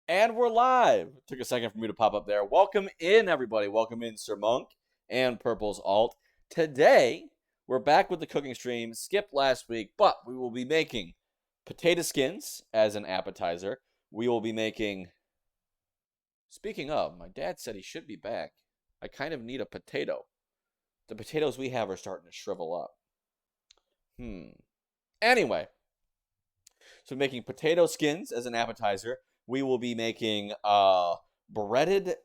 And we're live. Took a second for me to pop up there. Welcome in, everybody. Welcome in, Sir Monk and Purple's Alt. Today, we're back with the cooking stream. Skipped last week, but we will be making potato skins as an appetizer. We will be making... Speaking of, my dad said he should be back. I kind of need a potato. The potatoes we have are starting to shrivel up. Anyway, so making potato skins as an appetizer. We will be making panko breaded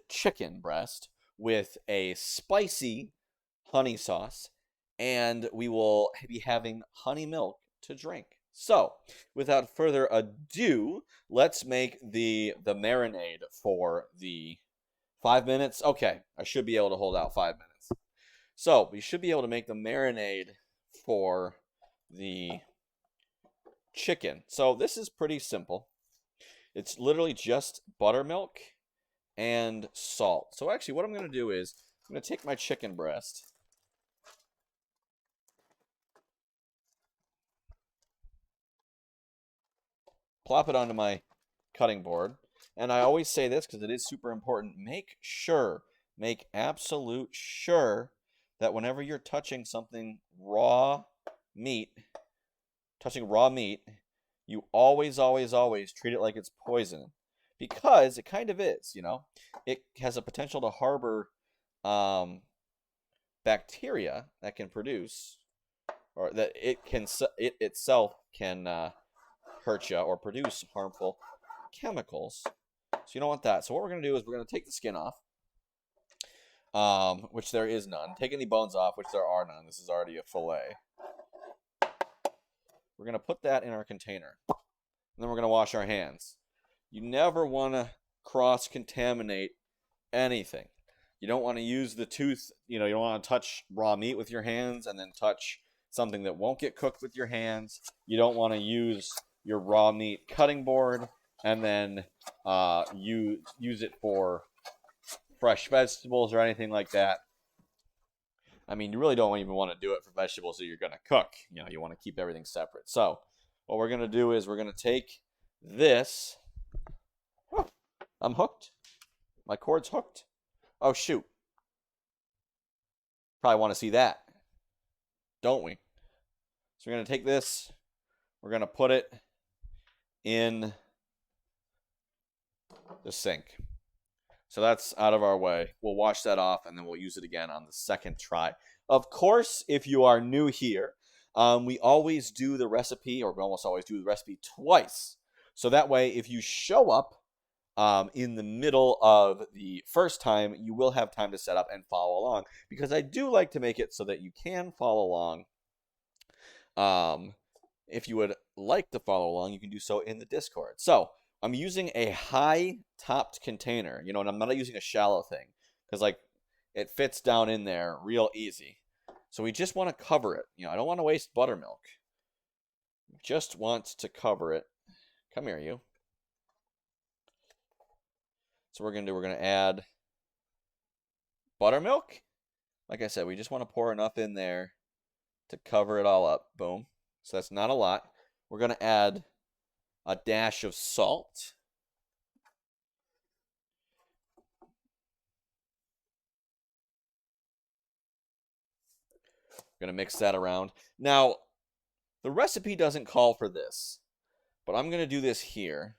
chicken breast with a spicy honey sauce, and we will be having honey milk to drink. So, without further ado, let's make the marinade for the 5 minutes. Okay, I should be able to hold out 5 minutes. So, we should be able to make the marinade for the chicken. So this is pretty simple. It's literally just buttermilk and salt. So actually what I'm going to do is I'm going to take my chicken breast, plop it onto my cutting board, and I always say this because it is super important. Make absolute sure that whenever you're touching raw meat, you always treat it like it's poison, because it kind of is, you know. It has a potential to harbor bacteria that can produce, or that it itself can hurt you or produce harmful chemicals. So you don't want that. So what we're going to do is we're going to take the skin off, which there is none. Take any bones off, which there are none. This is already a fillet. We're going to put that in our container. And then we're going to wash our hands. You never want to cross-contaminate anything. You don't want to use the tooth, you don't want to touch raw meat with your hands and then touch something that won't get cooked with your hands. You don't want to use your raw meat cutting board and then use it for fresh vegetables or anything like that. I mean, you really don't even want to do it for vegetables that you're going to cook. You want to keep everything separate. So what we're going to do is we're going to take this. Oh, I'm hooked. My cord's hooked. Oh, shoot. Probably want to see that, don't we? So we're going to take this. We're going to put it in the sink. So that's out of our way. We'll wash that off, and then we'll use it again on the second try. Of course, if you are new here, we always do the recipe, or we almost always do the recipe twice. So that way, if you show up in the middle of the first time, you will have time to set up and follow along. Because I do like to make it so that you can follow along. If you would like to follow along, you can do so in the Discord. So I'm using a high-topped container, and I'm not using a shallow thing, because it fits down in there real easy. So we just want to cover it. I don't want to waste buttermilk. Just want to cover it. Come here, you. So we're going to add buttermilk. Like I said, we just want to pour enough in there to cover it all up. Boom. So that's not a lot. We're going to add a dash of salt. We're going to mix that around. Now, the recipe doesn't call for this, but I'm going to do this here.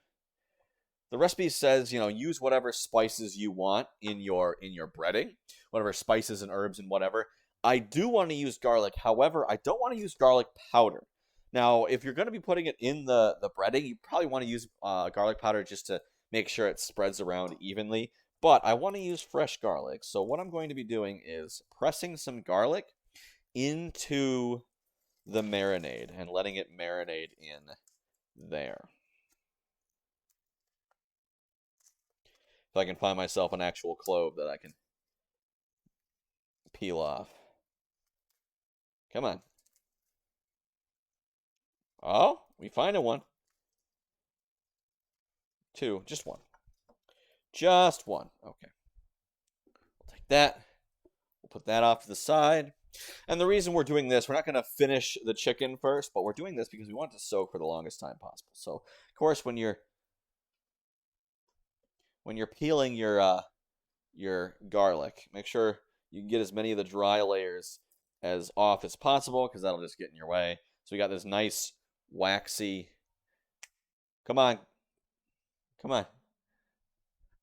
The recipe says, use whatever spices you want in your breading, whatever spices and herbs and whatever. I do want to use garlic. However, I don't want to use garlic powder. Now, if you're going to be putting it in the breading, you probably want to use garlic powder just to make sure it spreads around evenly. But I want to use fresh garlic. So what I'm going to be doing is pressing some garlic into the marinade and letting it marinate in there. If I can find myself an actual clove that I can peel off. Come on. Oh, we find one. Two, just one. Just one. Okay. We'll take that. We'll put that off to the side. And the reason we're doing this, we're not going to finish the chicken first, but we're doing this because we want it to soak for the longest time possible. So, of course, when you're when you're peeling your garlic, make sure you can get as many of the dry layers as off as possible because that'll just get in your way. So we got this nice waxy. Come on, come on.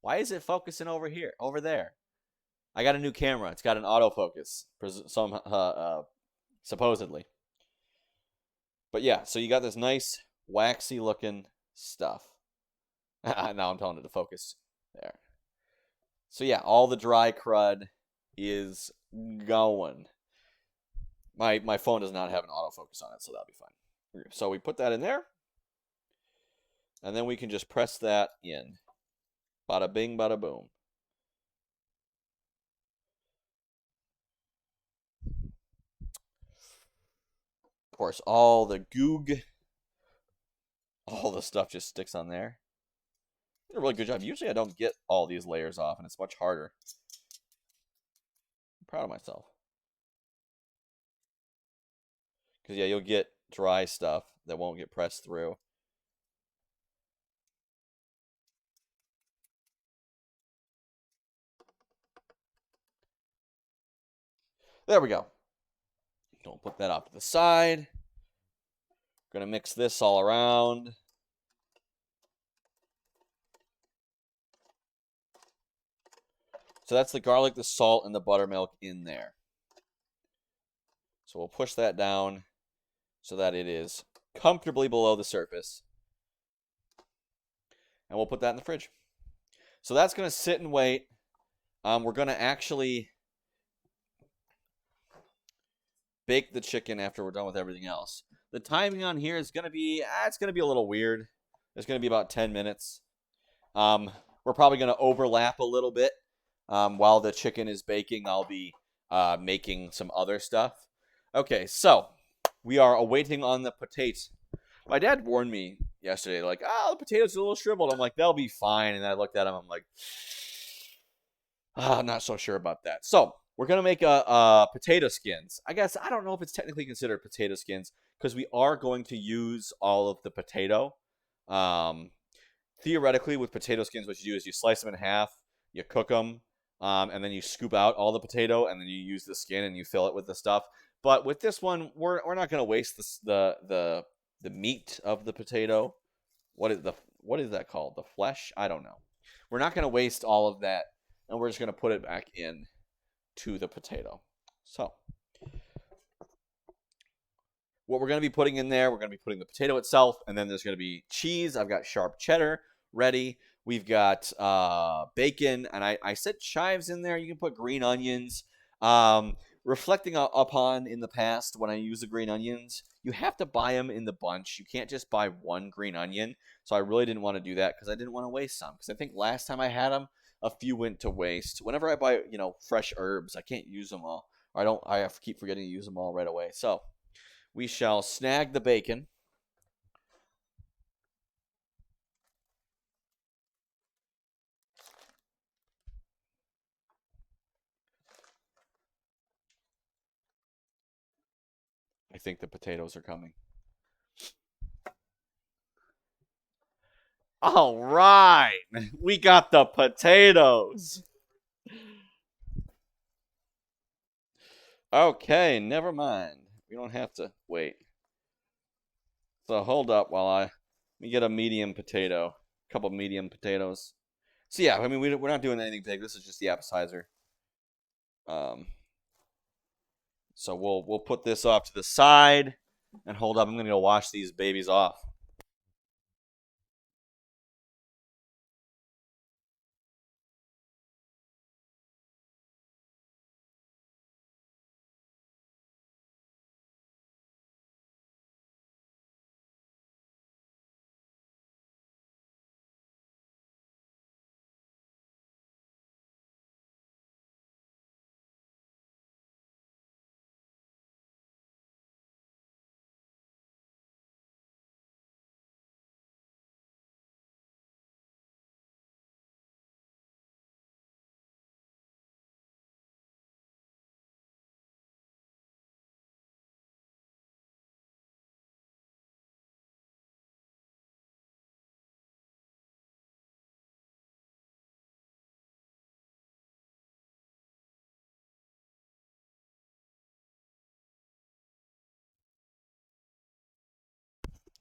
Why is it focusing over here, over there? I got a new camera. It's got an autofocus, supposedly. But yeah, so you got this nice waxy looking stuff. Now I'm telling it to focus there. So yeah, all the dry crud is going. My phone does not have an autofocus on it, so that'll be fine. So we put that in there, and then we can just press that in. Bada bing, bada boom. Of course, all the goog, all the stuff just sticks on there. Did a really good job. Usually I don't get all these layers off, and it's much harder. I'm proud of myself. Because, yeah, you'll get dry stuff that won't get pressed through. There we go. Don't put that off to the side. Gonna mix this all around. So that's the garlic, the salt, and the buttermilk in there. So we'll push that down so that it is comfortably below the surface. And we'll put that in the fridge. So that's going to sit and wait. We're going to actually bake the chicken after we're done with everything else. The timing on here is going to be, it's going to be a little weird. It's going to be about 10 minutes. We're probably going to overlap a little bit. While the chicken is baking, I'll be making some other stuff. Okay, so we are awaiting on the potatoes. My dad warned me yesterday, like, the potatoes are a little shriveled. I'm like, they'll be fine. And I looked at him, I'm like, I'm not so sure about that. So we're going to make a potato skins. I guess, I don't know if it's technically considered potato skins because we are going to use all of the potato. Theoretically, with potato skins, what you do is you slice them in half, you cook them, and then you scoop out all the potato, and then you use the skin and you fill it with the stuff. But with this one, we're not going to waste the meat of the potato. What is that called? The flesh? I don't know. We're not going to waste all of that, and we're just going to put it back in to the potato. So what we're going to be putting in there, we're going to be putting the potato itself, and then there's going to be cheese. I've got sharp cheddar ready. We've got bacon, and I said chives in there. You can put green onions. Reflecting upon in the past when I use the green onions, you have to buy them in the bunch. You can't just buy one green onion. So I really didn't want to do that because I didn't want to waste some. Because I think last time I had them, a few went to waste. Whenever I buy, fresh herbs, I can't use them all. Or I have to keep forgetting to use them all right away. So we shall snag the bacon. I think the potatoes are coming. All right. We got the potatoes. Okay, never mind. We don't have to wait. So hold up while let me get a medium potato. A couple medium potatoes. So yeah, I mean, we're not doing anything big. This is just the appetizer. So we'll put this off to the side and hold up. I'm gonna go wash these babies off.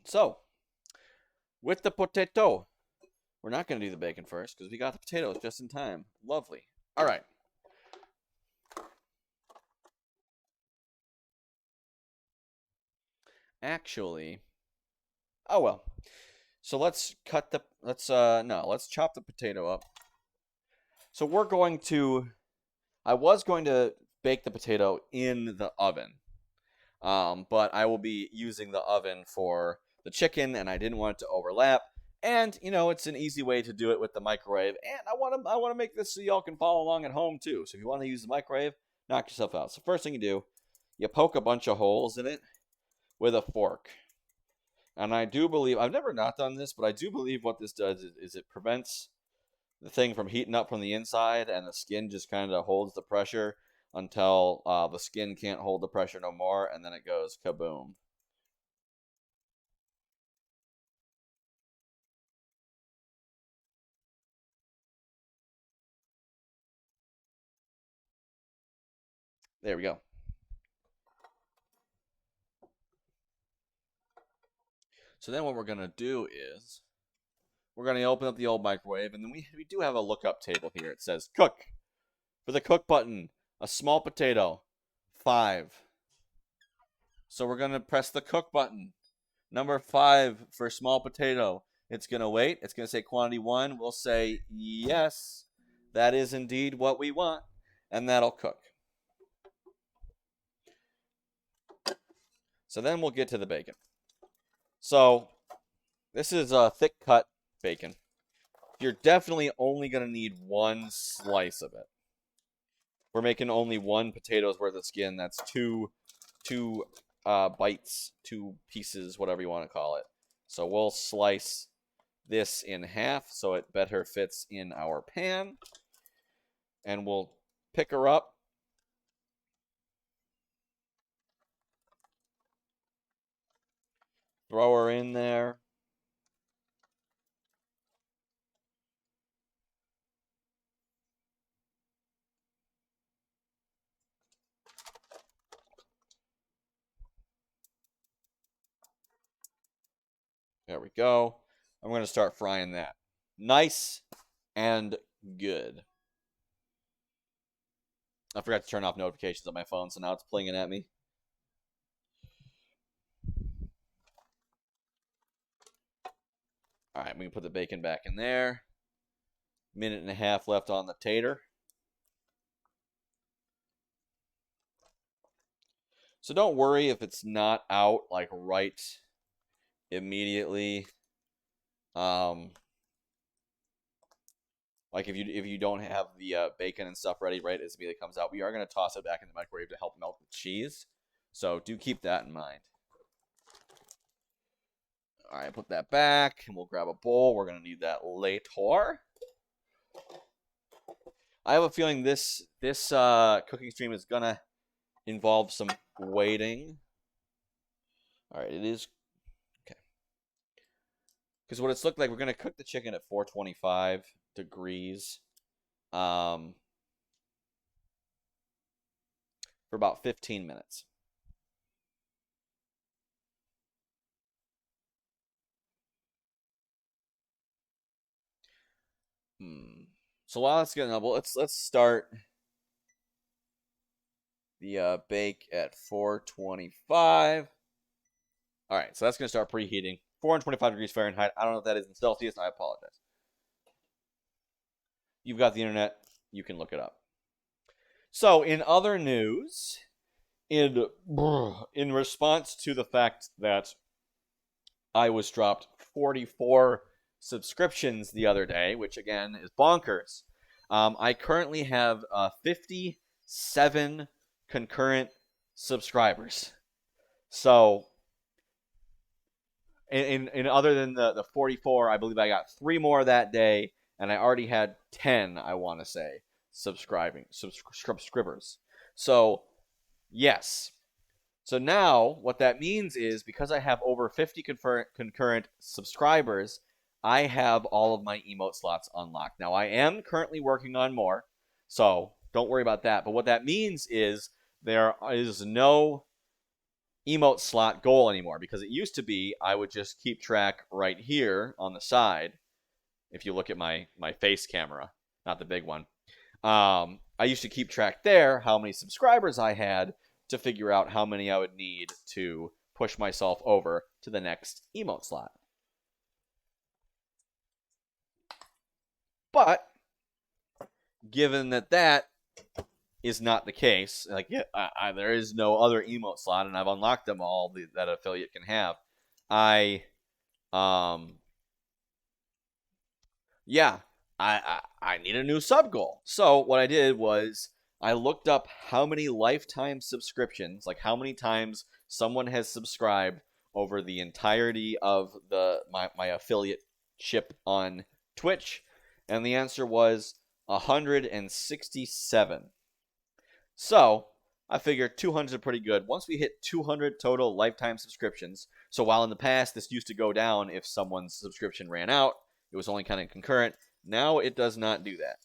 So, with the potato, we're not going to do the bacon first because we got the potatoes just in time. Lovely. All right. Actually, oh well. So let's chop the potato up. So I was going to bake the potato in the oven. But I will be using the oven for the chicken, and I didn't want it to overlap. And it's an easy way to do it with the microwave. And I want to make this so y'all can follow along at home too. So if you want to use the microwave, knock yourself out. So first thing you do, you poke a bunch of holes in it with a fork. And I do believe I've never not done this, but I do believe what this does is it prevents the thing from heating up from the inside, and the skin just kind of holds the pressure until the skin can't hold the pressure no more, and then it goes kaboom. There we go. So then what we're going to do is we're going to open up the old microwave, and then we do have a lookup table here. It says cook. For the cook button, a small potato, 5. So we're going to press the cook button. Number 5 for small potato. It's going to wait. It's going to say quantity 1. We'll say yes. That is indeed what we want. And that'll cook. So then we'll get to the bacon. So this is a thick cut bacon. You're definitely only going to need 1 slice of it. We're making only 1 potato's worth of skin. That's two bites, 2 pieces, whatever you want to call it. So we'll slice this in half so it better fits in our pan. And we'll pick her up. Throw her in there. There we go. I'm going to start frying that. Nice and good. I forgot to turn off notifications on my phone, so now it's plinging at me. All right, we can put the bacon back in there. 1.5 minutes left on the tater. So don't worry if it's not out like right immediately. Like if you don't have the bacon and stuff ready right as immediately comes out, we are going to toss it back in the microwave to help melt the cheese. So do keep that in mind. All right, put that back, and we'll grab a bowl. We're going to need that later. I have a feeling this cooking stream is going to involve some waiting. All right, it is. Okay. Because what it's looked like, we're going to cook the chicken at 425 degrees for about 15 minutes. So while it's getting up, let's start the bake at 425. All right, so that's going to start preheating. 425 degrees Fahrenheit. I don't know if that is in Celsius. I apologize. You've got the internet. You can look it up. So in other news, in response to the fact that I was dropped 44 subscriptions the other day, which again is bonkers, I currently have 57 concurrent subscribers. So in other than the 44, I believe I got 3 more that day, and I already had 10, I want to say, subscribers. So yes. So now what that means is because I have over 50 concurrent subscribers, I have all of my emote slots unlocked. Now I am currently working on more, so don't worry about that. But what that means is there is no emote slot goal anymore, because it used to be I would just keep track right here on the side. If you look at my face camera, not the big one, I used to keep track there how many subscribers I had to figure out how many I would need to push myself over to the next emote slot. But given that that is not the case, like there is no other emote slot, and I've unlocked them all that affiliate can have. I need a new sub goal. So what I did was I looked up how many lifetime subscriptions, like how many times someone has subscribed over the entirety of my affiliate ship on Twitch, and the answer was 167. So I figured 200 is pretty good. Once we hit 200 total lifetime subscriptions, so while in the past this used to go down if someone's subscription ran out, it was only kind of concurrent. Now it does not do that.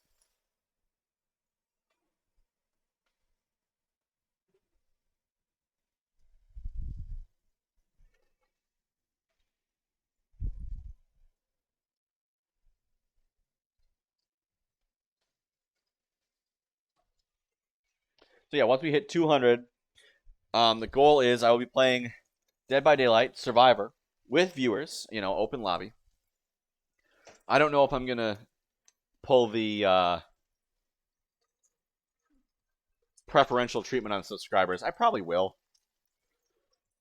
So yeah, once we hit 200, the goal is I will be playing Dead by Daylight Survivor with viewers, open lobby. I don't know if I'm going to pull the preferential treatment on subscribers. I probably will.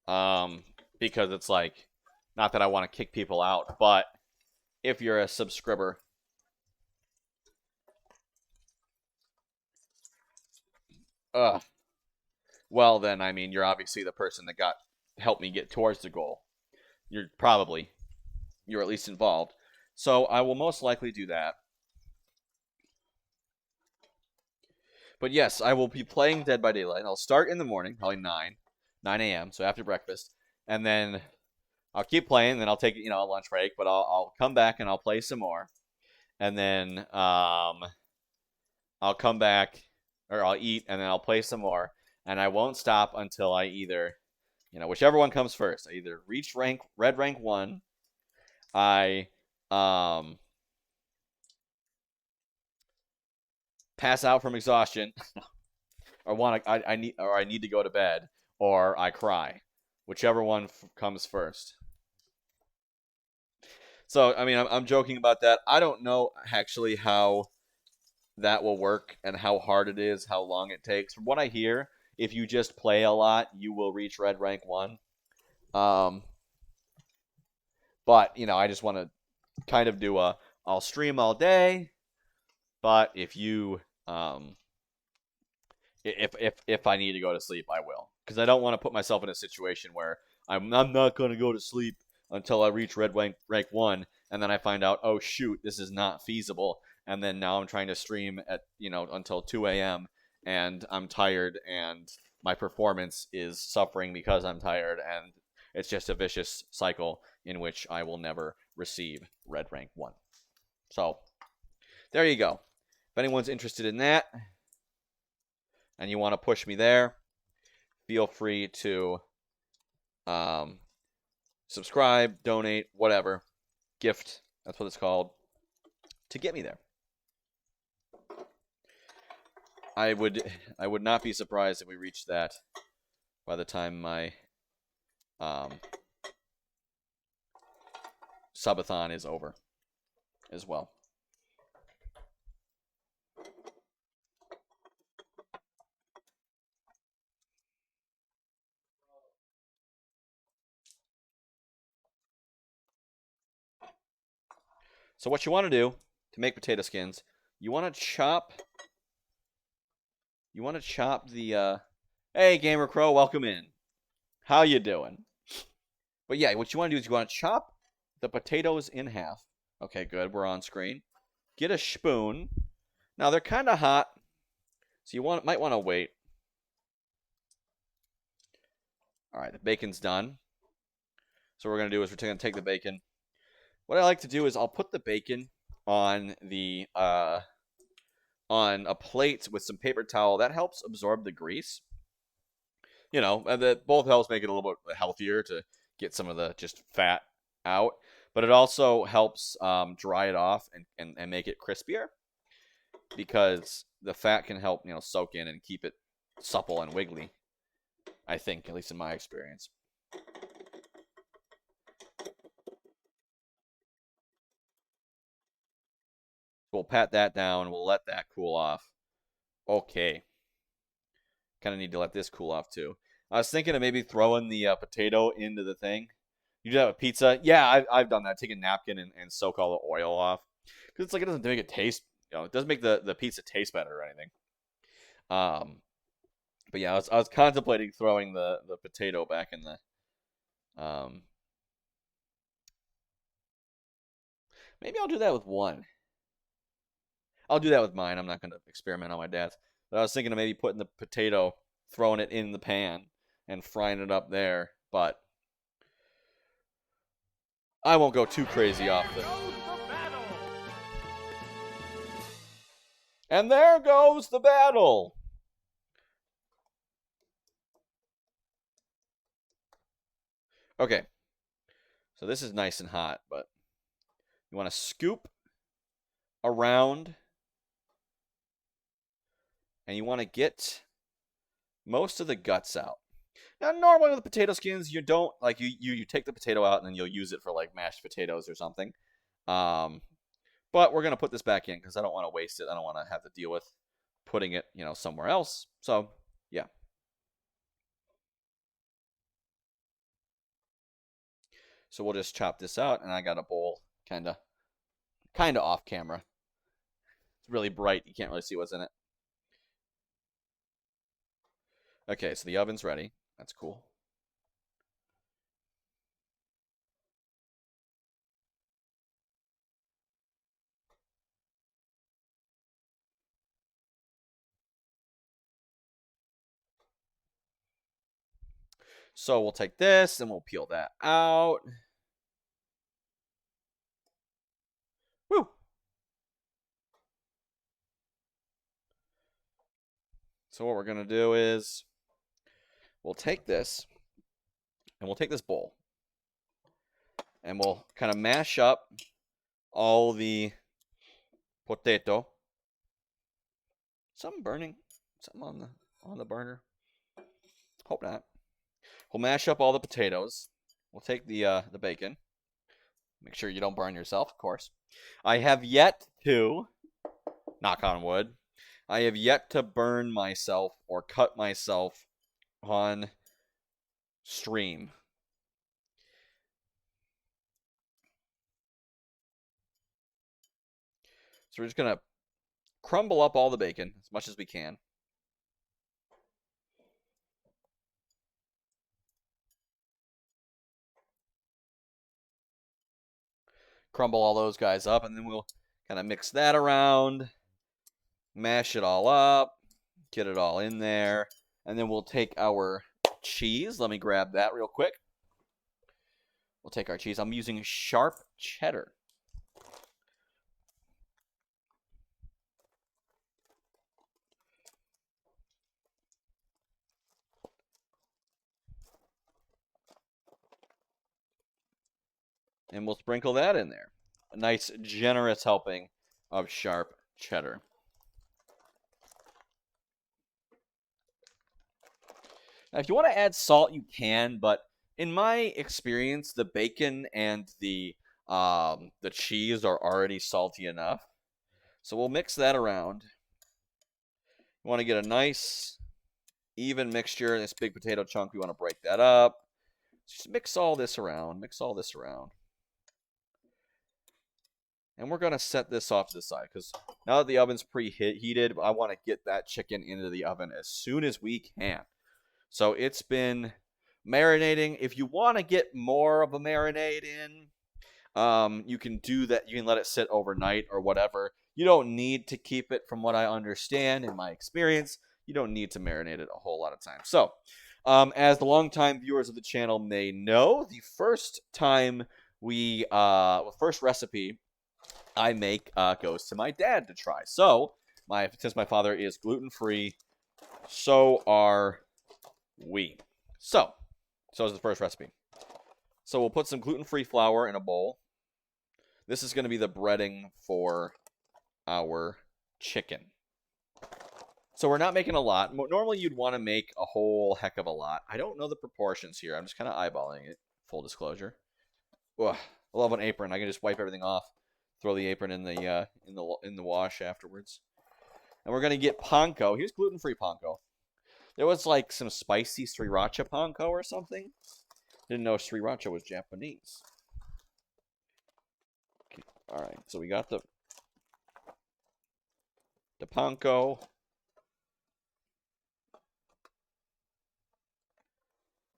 Because it's like, not that I want to kick people out, but if you're a subscriber, well then, I mean, you're obviously the person that helped me get towards the goal. You're at least involved. So I will most likely do that. But yes, I will be playing Dead by Daylight. I'll start in the morning, probably 9 a.m., so after breakfast. And then I'll keep playing, then I'll take, a lunch break, but I'll come back and I'll play some more. And then I'll come back, or I'll eat, and then I'll play some more. And I won't stop until I either, whichever one comes first. I either reach red rank 1, I pass out from exhaustion, or I need to go to bed, or I cry, whichever one comes first. So I mean, I'm joking about that. I don't know actually how that will work and how hard it is, how long it takes. From what I hear, if you just play a lot, you will reach red rank 1. But I just want to kind of do I'll stream all day, but if you if I need to go to sleep, I will, because I don't want to put myself in a situation where I'm not going to go to sleep until I reach red rank 1, and then I find out, oh shoot, this is not feasible, and then now I'm trying to stream at until 2 a.m. and I'm tired and my performance is suffering because I'm tired, and it's just a vicious cycle in which I will never receive red rank 1. So there you go. If anyone's interested in that and you want to push me there, feel free to subscribe, donate, whatever, gift, that's what it's called, to get me there. I would not be surprised if we reached that by the time my subathon is over as well. So what you want to do to make potato skins, you want to chop the hey Gamer Crow, welcome in. How you doing? But yeah, what you want to do is you want to chop the potatoes in half. Okay, good. We're on screen. Get a spoon. Now they're kind of hot, so you might want to wait. All right, the bacon's done. So what we're gonna do is we're gonna take the bacon. What I like to do is I'll put the bacon on the on a plate with some paper towel. That helps absorb the grease. you know, that both helps make it a little bit healthier to get some of the just fat out, but it also helps dry it off and make it crispier because the fat can help, you know, soak in and keep it supple and wiggly. I think, at least in my experience. We'll pat that down. We'll let that cool off. Okay. Kind of need to let this cool off too. I was thinking of maybe throwing the potato into the thing. You do that with pizza? Yeah, I've done that. Take a napkin and soak all the oil off. Because it's like it doesn't make it taste, you know, it doesn't make the pizza taste better or anything. But yeah, I was contemplating throwing the potato back in the maybe I'll do that with one. I'll do that with mine. I'm not going to experiment on my dad's. But I was thinking of maybe putting the potato, throwing it in the pan, and frying it up there. But I won't go too crazy off the. And there goes the battle. Okay. So this is nice and hot, but you want to scoop around and you want to get most of the guts out. Now, normally with potato skins, you don't like you take the potato out and then you'll use it for like mashed potatoes or something. But we're gonna put this back in because I don't want to waste it. I don't want to have to deal with putting it, you know, somewhere else. So yeah. So we'll just chop this out, and I got a bowl, kind of off camera. It's really bright. You can't really see what's in it. Okay, so the oven's ready. That's cool. So we'll take this and we'll peel that out. Woo! So what we're going to do is we'll take this and we'll take this bowl and we'll kind of mash up all the potato. Something burning. Something on the burner. Hope not. We'll mash up all the potatoes. We'll take the bacon. Make sure you don't burn yourself, of course. I have yet to, knock on wood, I have yet to burn myself or cut myself on stream. So we're just going to crumble up all the bacon as much as we can. Crumble all those guys up, and then we'll kind of mix that around, mash it all up, get it all in there, and then we'll take our cheese. Let me grab that real quick. We'll take our cheese. I'm using sharp cheddar. And we'll sprinkle that in there. A nice, generous helping of sharp cheddar. Now, if you want to add salt, you can, but in my experience, the bacon and the cheese are already salty enough. So we'll mix that around. You want to get a nice, even mixture. This big potato chunk, we want to break that up. Just mix all this around. Mix all this around. And we're going to set this off to the side because now that the oven's preheated, I want to get that chicken into the oven as soon as we can. So it's been marinating. If you want to get more of a marinade in, you can do that. You can let it sit overnight or whatever. You don't need to keep it, from what I understand in my experience. You don't need to marinate it a whole lot of time. So, as the longtime viewers of the channel may know, the first recipe I make goes to my dad to try. So, since my father is gluten-free, so are So is the first recipe. So we'll put some gluten-free flour in a bowl. This is going to be the breading for our chicken. So we're not making a lot. Normally you'd want to make a whole heck of a lot. I don't know the proportions here. I'm just kind of eyeballing it, full disclosure. Ugh, I love an apron. I can just wipe everything off, throw the apron in the wash afterwards. And we're going to get panko. Here's gluten-free panko. There was like some spicy sriracha panko or something. Didn't know sriracha was Japanese. Okay. All right, so we got the panko.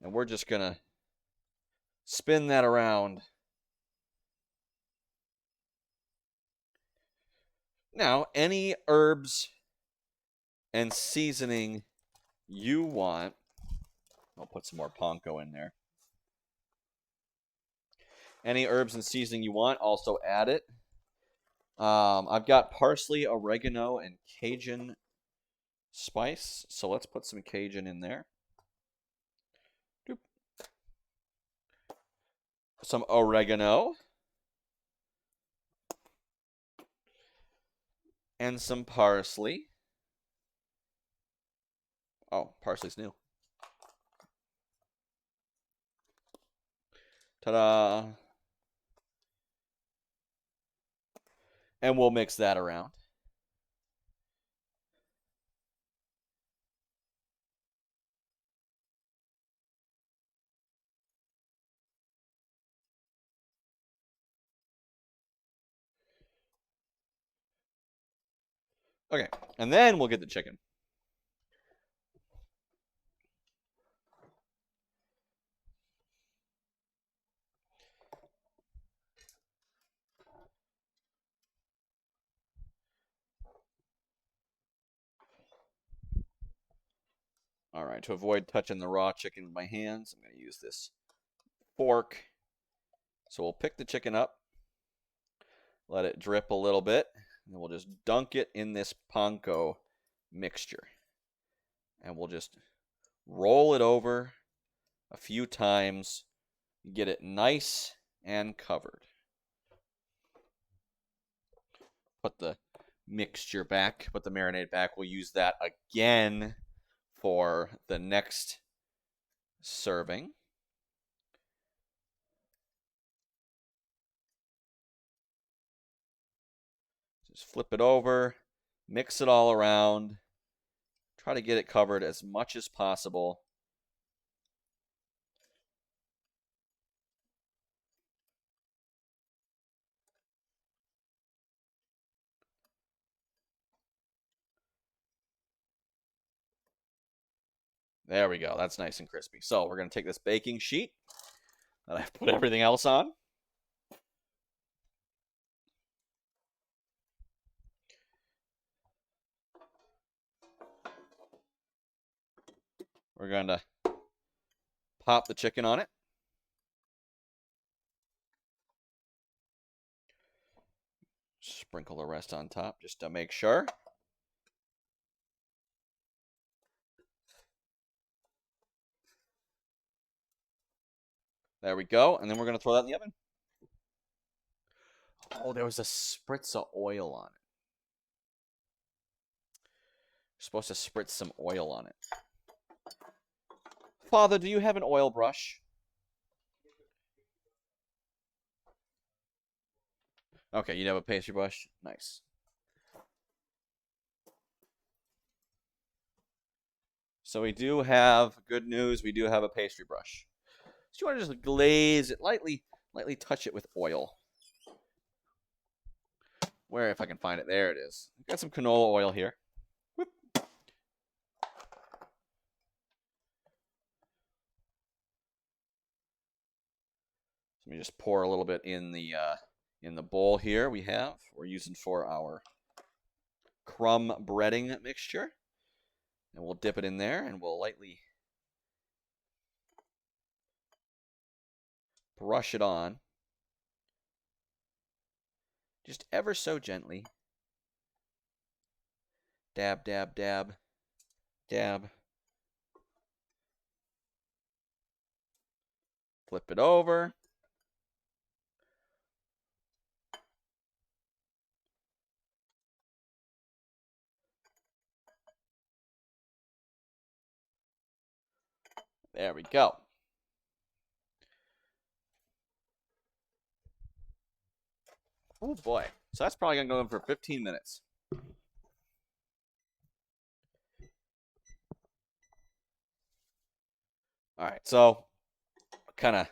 And we're just going to spin that around. Now, any herbs and seasoning you want. I'll put some more panko in there. Any herbs and seasoning you want, also add it. I've got parsley, oregano, and Cajun spice. So let's put some Cajun in there. Doop. Some oregano. And some parsley. Oh, parsley's new. Ta-da! And we'll mix that around. Okay, and then we'll get the chicken. All right, to avoid touching the raw chicken with my hands, I'm going to use this fork. So we'll pick the chicken up, let it drip a little bit, and then we'll just dunk it in this panko mixture. And we'll just roll it over a few times, get it nice and covered. Put the mixture back, put the marinade back. We'll use that again for the next serving. Just flip it over, mix it all around, try to get it covered as much as possible. There we go. That's nice and crispy. So we're going to take this baking sheet that I've put everything else on. We're going to pop the chicken on it. Sprinkle the rest on top just to make sure. There we go. And then we're going to throw that in the oven. Oh, there was a spritz of oil on it. You're supposed to spritz some oil on it. Father, do you have an oil brush? Okay, you have a pastry brush? Nice. So we do have, good news, we do have a pastry brush. So you want to just glaze it, lightly touch it with oil. Where, if I can find it, there it is. Got some canola oil here. Whoop. Let me just pour a little bit in the bowl here we're using for our crumb breading mixture. And we'll dip it in there and we'll lightly brush it on. Just ever so gently. Dab, dab, dab, dab. Flip it over. There we go. Oh boy. So that's probably going to go in for 15 minutes. All right. So kind of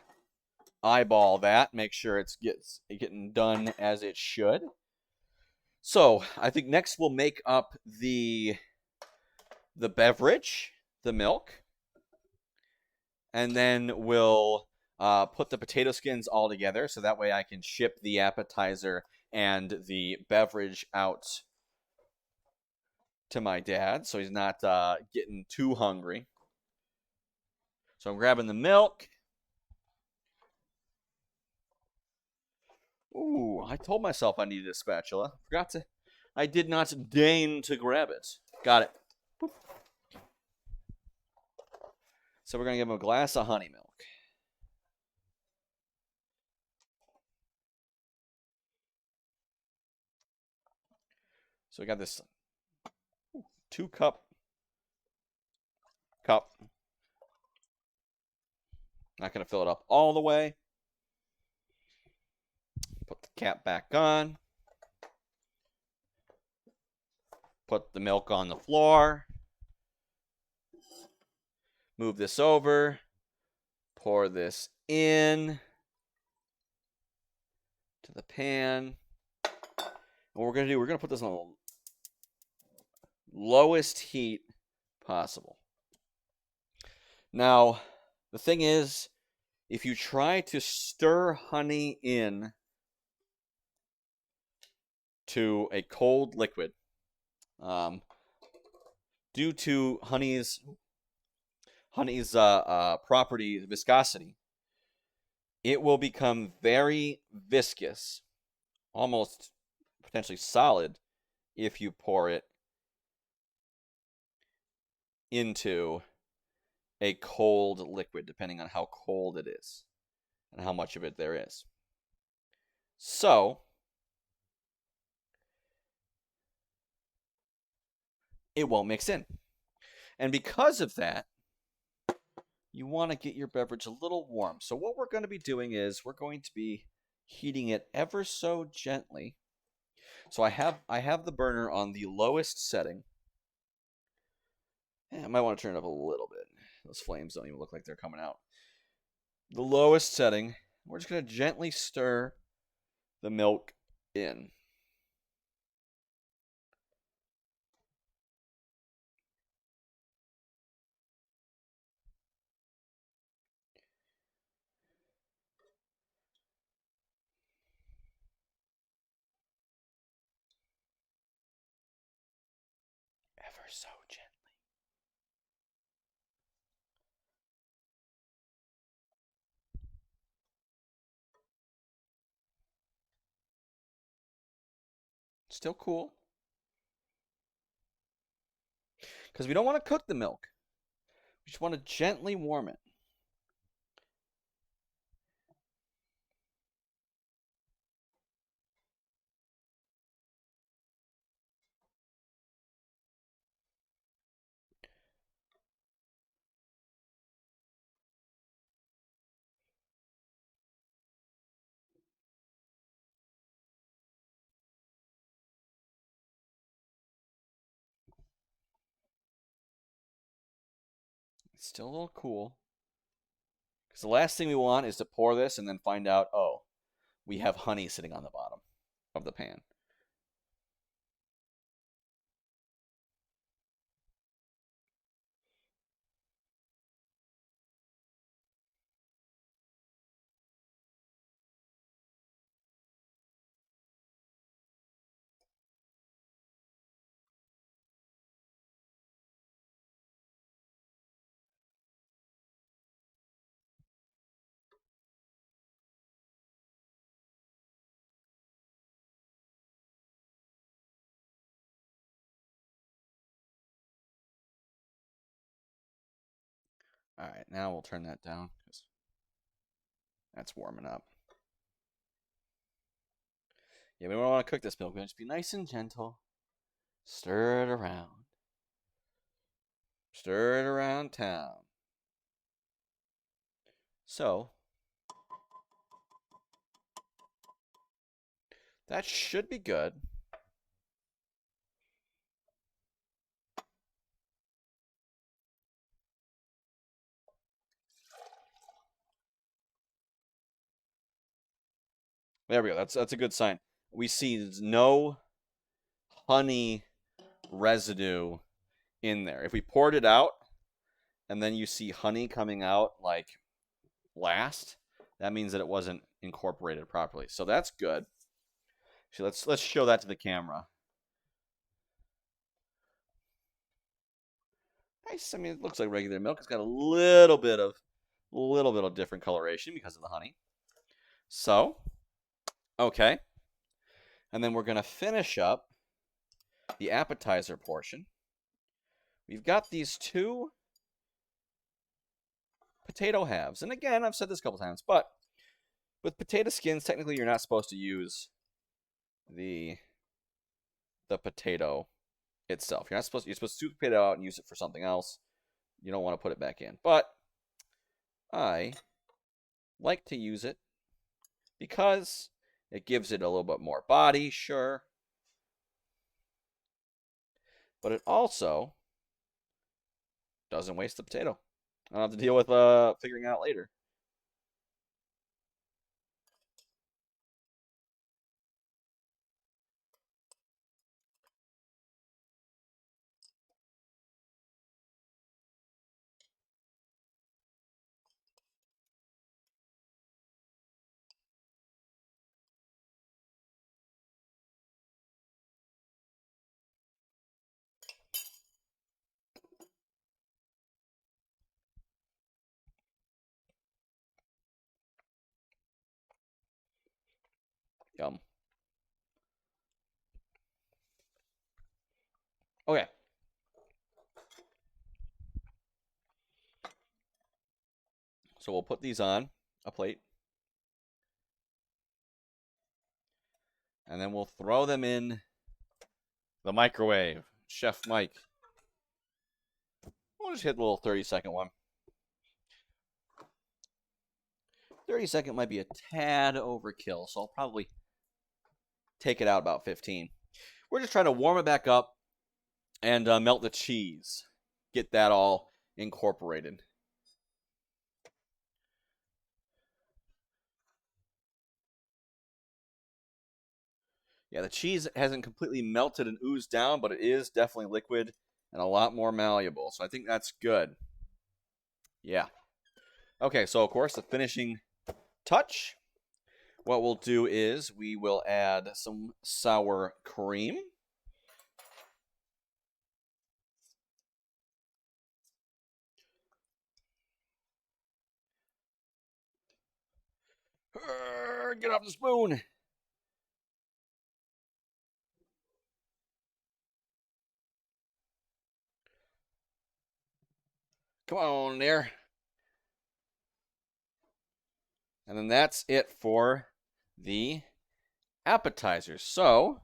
eyeball that, make sure it's getting done as it should. So I think next we'll make up the beverage, the milk, and then we'll put the potato skins all together so that way I can ship the appetizer and the beverage out to my dad so he's not getting too hungry. So I'm grabbing the milk. Ooh, I told myself I needed a spatula. I did not deign to grab it. Got it. Boop. So we're going to give him a glass of honey milk. So we got this 2-cup cup. Not going to fill it up all the way. Put the cap back on. Put the milk on the floor. Move this over. Pour this in to the pan. And what we're going to do, we're going to put this on the lowest heat possible. Now, the thing is, if you try to stir honey in to a cold liquid, due to honey's property, viscosity, it will become very viscous, almost potentially solid, if you pour it into a cold liquid, depending on how cold it is and how much of it there is. So, it won't mix in. And because of that, you want to get your beverage a little warm. So what we're going to be doing is we're going to be heating it ever so gently. So I have the burner on the lowest setting. I might want to turn it up a little bit. Those flames don't even look like they're coming out. The lowest setting. We're just going to gently stir the milk in. Ever so gently. Still cool. Because we don't want to cook the milk. We just want to gently warm it. It's still a little cool. Because the last thing we want is to pour this and then find out, oh, we have honey sitting on the bottom of the pan. All right, now we'll turn that down. That's warming up. Yeah, we don't want to cook this milk. We want it to be nice and gentle. Stir it around. Stir it around town. So, that should be good. There we go. That's a good sign. We see no honey residue in there. If we poured it out and then you see honey coming out like last, that means that it wasn't incorporated properly. So that's good. So let's show that to the camera. Nice. I mean, it looks like regular milk. It's got a little bit of different coloration because of the honey. So, okay. And then we're going to finish up the appetizer portion. We've got these two potato halves. And again, I've said this a couple times, but with potato skins, technically you're not supposed to use the potato itself. You're supposed to scoop the potato out and use it for something else. You don't want to put it back in. But I like to use it because it gives it a little bit more body, sure. But it also doesn't waste the potato. I don't have to deal with figuring it out later. Yum. Okay. So we'll put these on a plate. And then we'll throw them in the microwave. Chef Mike. We'll just hit a little 30-second one. 30-second might be a tad overkill, so I'll probably take it out about 15. We're just trying to warm it back up and melt the cheese. Get that all incorporated. Yeah, the cheese hasn't completely melted and oozed down, but it is definitely liquid and a lot more malleable. So I think that's good. Yeah. Okay, so of course the finishing touch. What we'll do is we will add some sour cream. Get off the spoon. Come on there. And then that's it for the appetizers. So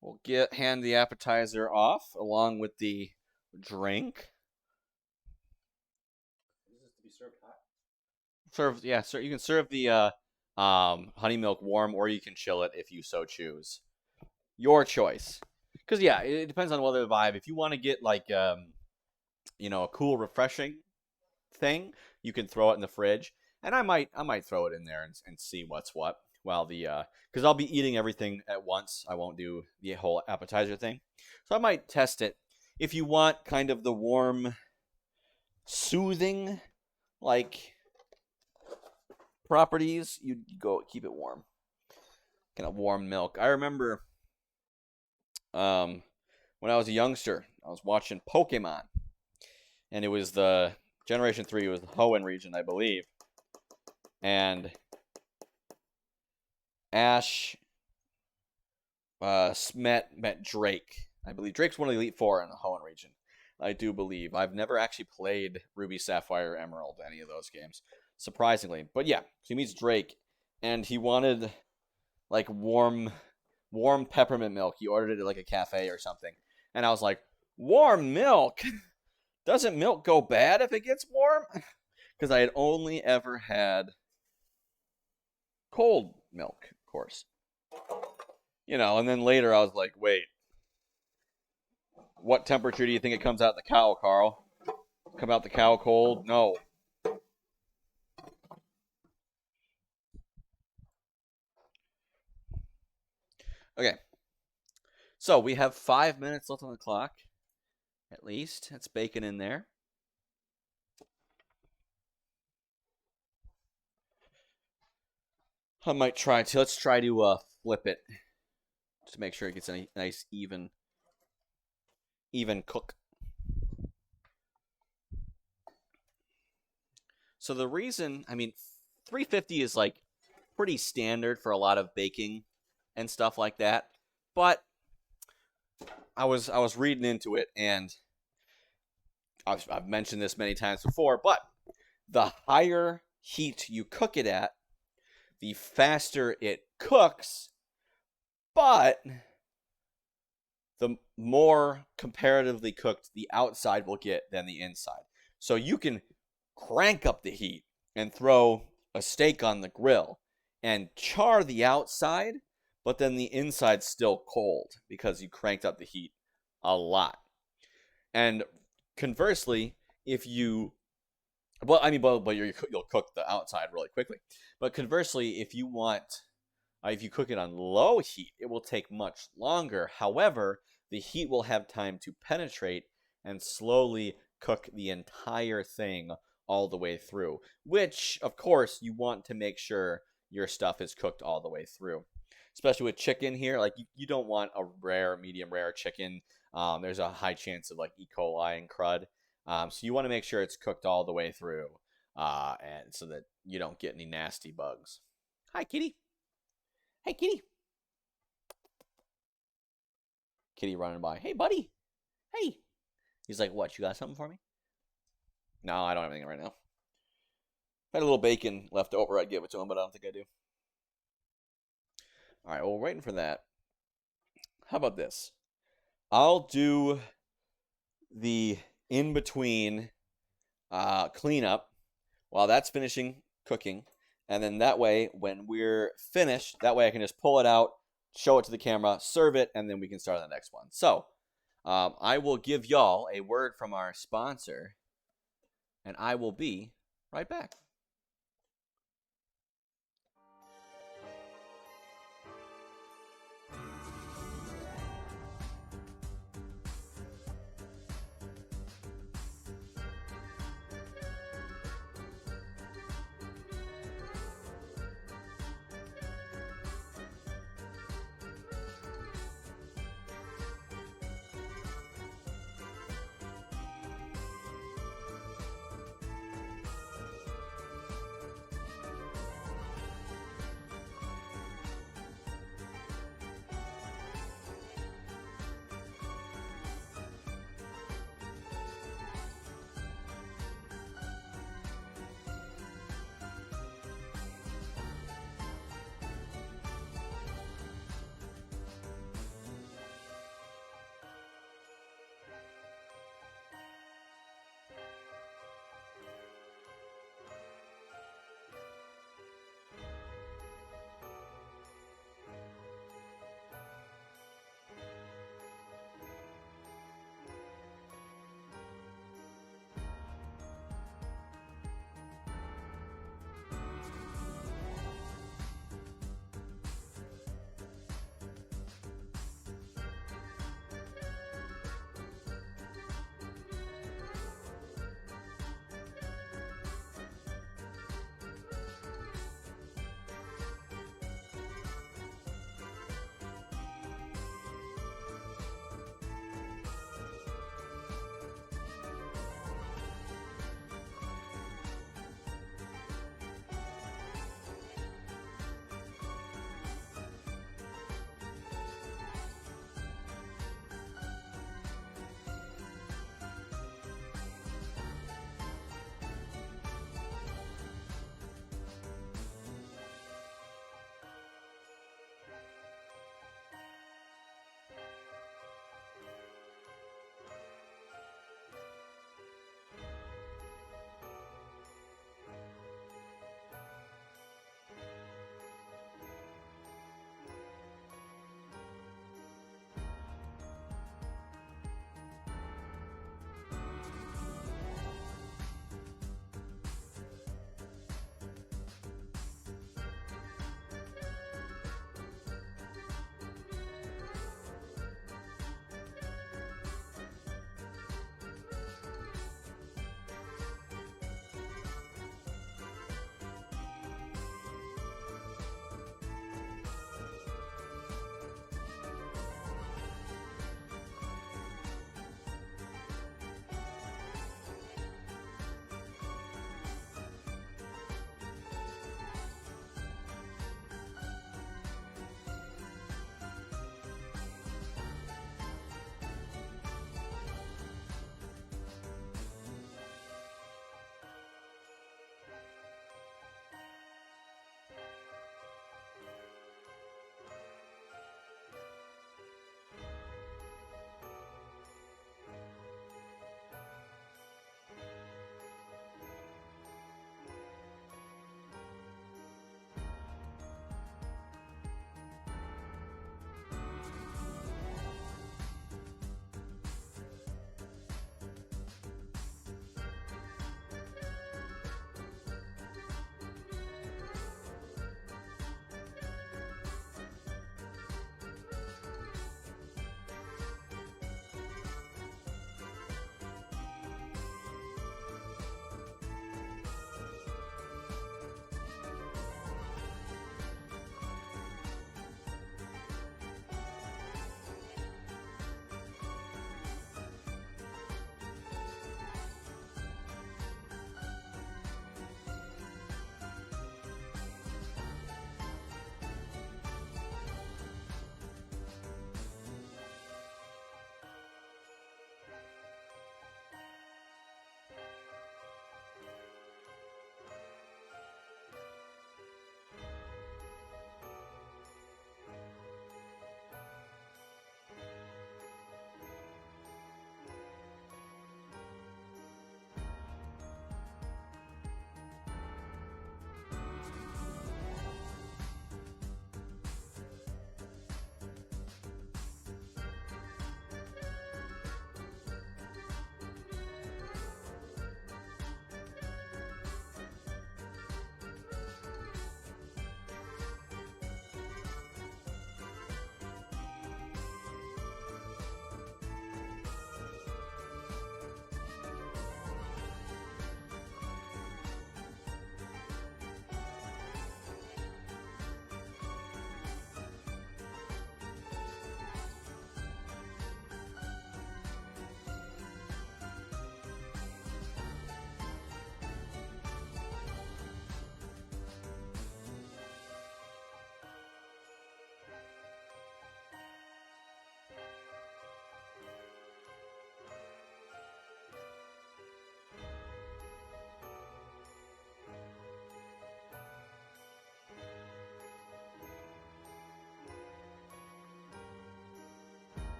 we'll hand the appetizer off along with the drink. Is this to be served hot? Yeah, sir. You can serve the honey milk warm, or you can chill it if you so choose. Your choice. Because yeah, it depends on whether the vibe. If you want to get like a cool, refreshing thing, you can throw it in the fridge. And I might throw it in there and see what's what. While because I'll be eating everything at once. I won't do the whole appetizer thing. So I might test it. If you want kind of the warm, soothing, like properties, you go keep it warm. Kind of warm milk. I remember when I was a youngster, I was watching Pokemon. And it was the Generation 3, it was the Hoenn region, I believe. And Ash met Drake. I believe Drake's one of the Elite Four in the Hoenn region. I do believe. I've never actually played Ruby, Sapphire, Emerald, any of those games. surprisingly. But yeah, he meets Drake, and he wanted like warm peppermint milk. He ordered it at like a cafe or something, and I was like, warm milk? Doesn't milk go bad if it gets warm? Because I had only ever had cold milk, of course. You know, and then later I was like, wait, what temperature do you think it comes out the cow, Carl? Come out the cow cold? No. Okay. So we have 5 minutes left on the clock. At least. That's bacon in there. I might try to. Let's try to flip it. Just to make sure it gets a nice even cook. So the reason, I mean, 350 is like pretty standard for a lot of baking and stuff like that. But I was reading into it, and I've mentioned this many times before, but the higher heat you cook it at, the faster it cooks, but the more comparatively cooked the outside will get than the inside. So you can crank up the heat and throw a steak on the grill and char the outside, but then the inside's still cold because you cranked up the heat a lot. And conversely, if you but you'll cook the outside really quickly. But conversely, if you cook it on low heat, it will take much longer. However, the heat will have time to penetrate and slowly cook the entire thing all the way through, which, of course, you want to make sure your stuff is cooked all the way through. Especially with chicken here, like you don't want a medium rare chicken. There's a high chance of like E. coli and crud. So you want to make sure it's cooked all the way through, and so that you don't get any nasty bugs. Hi, kitty. Hey, kitty. Kitty running by. Hey, buddy. Hey. He's like, what? You got something for me? No, I don't have anything right now. If I had a little bacon left over, I'd give it to him, but I don't think I do. All right, well, waiting for that. How about this? I'll do the in-between cleanup while that's finishing cooking. And then that way, when we're finished, that way I can just pull it out, show it to the camera, serve it, and then we can start on the next one. So, I will give y'all a word from our sponsor, and I will be right back.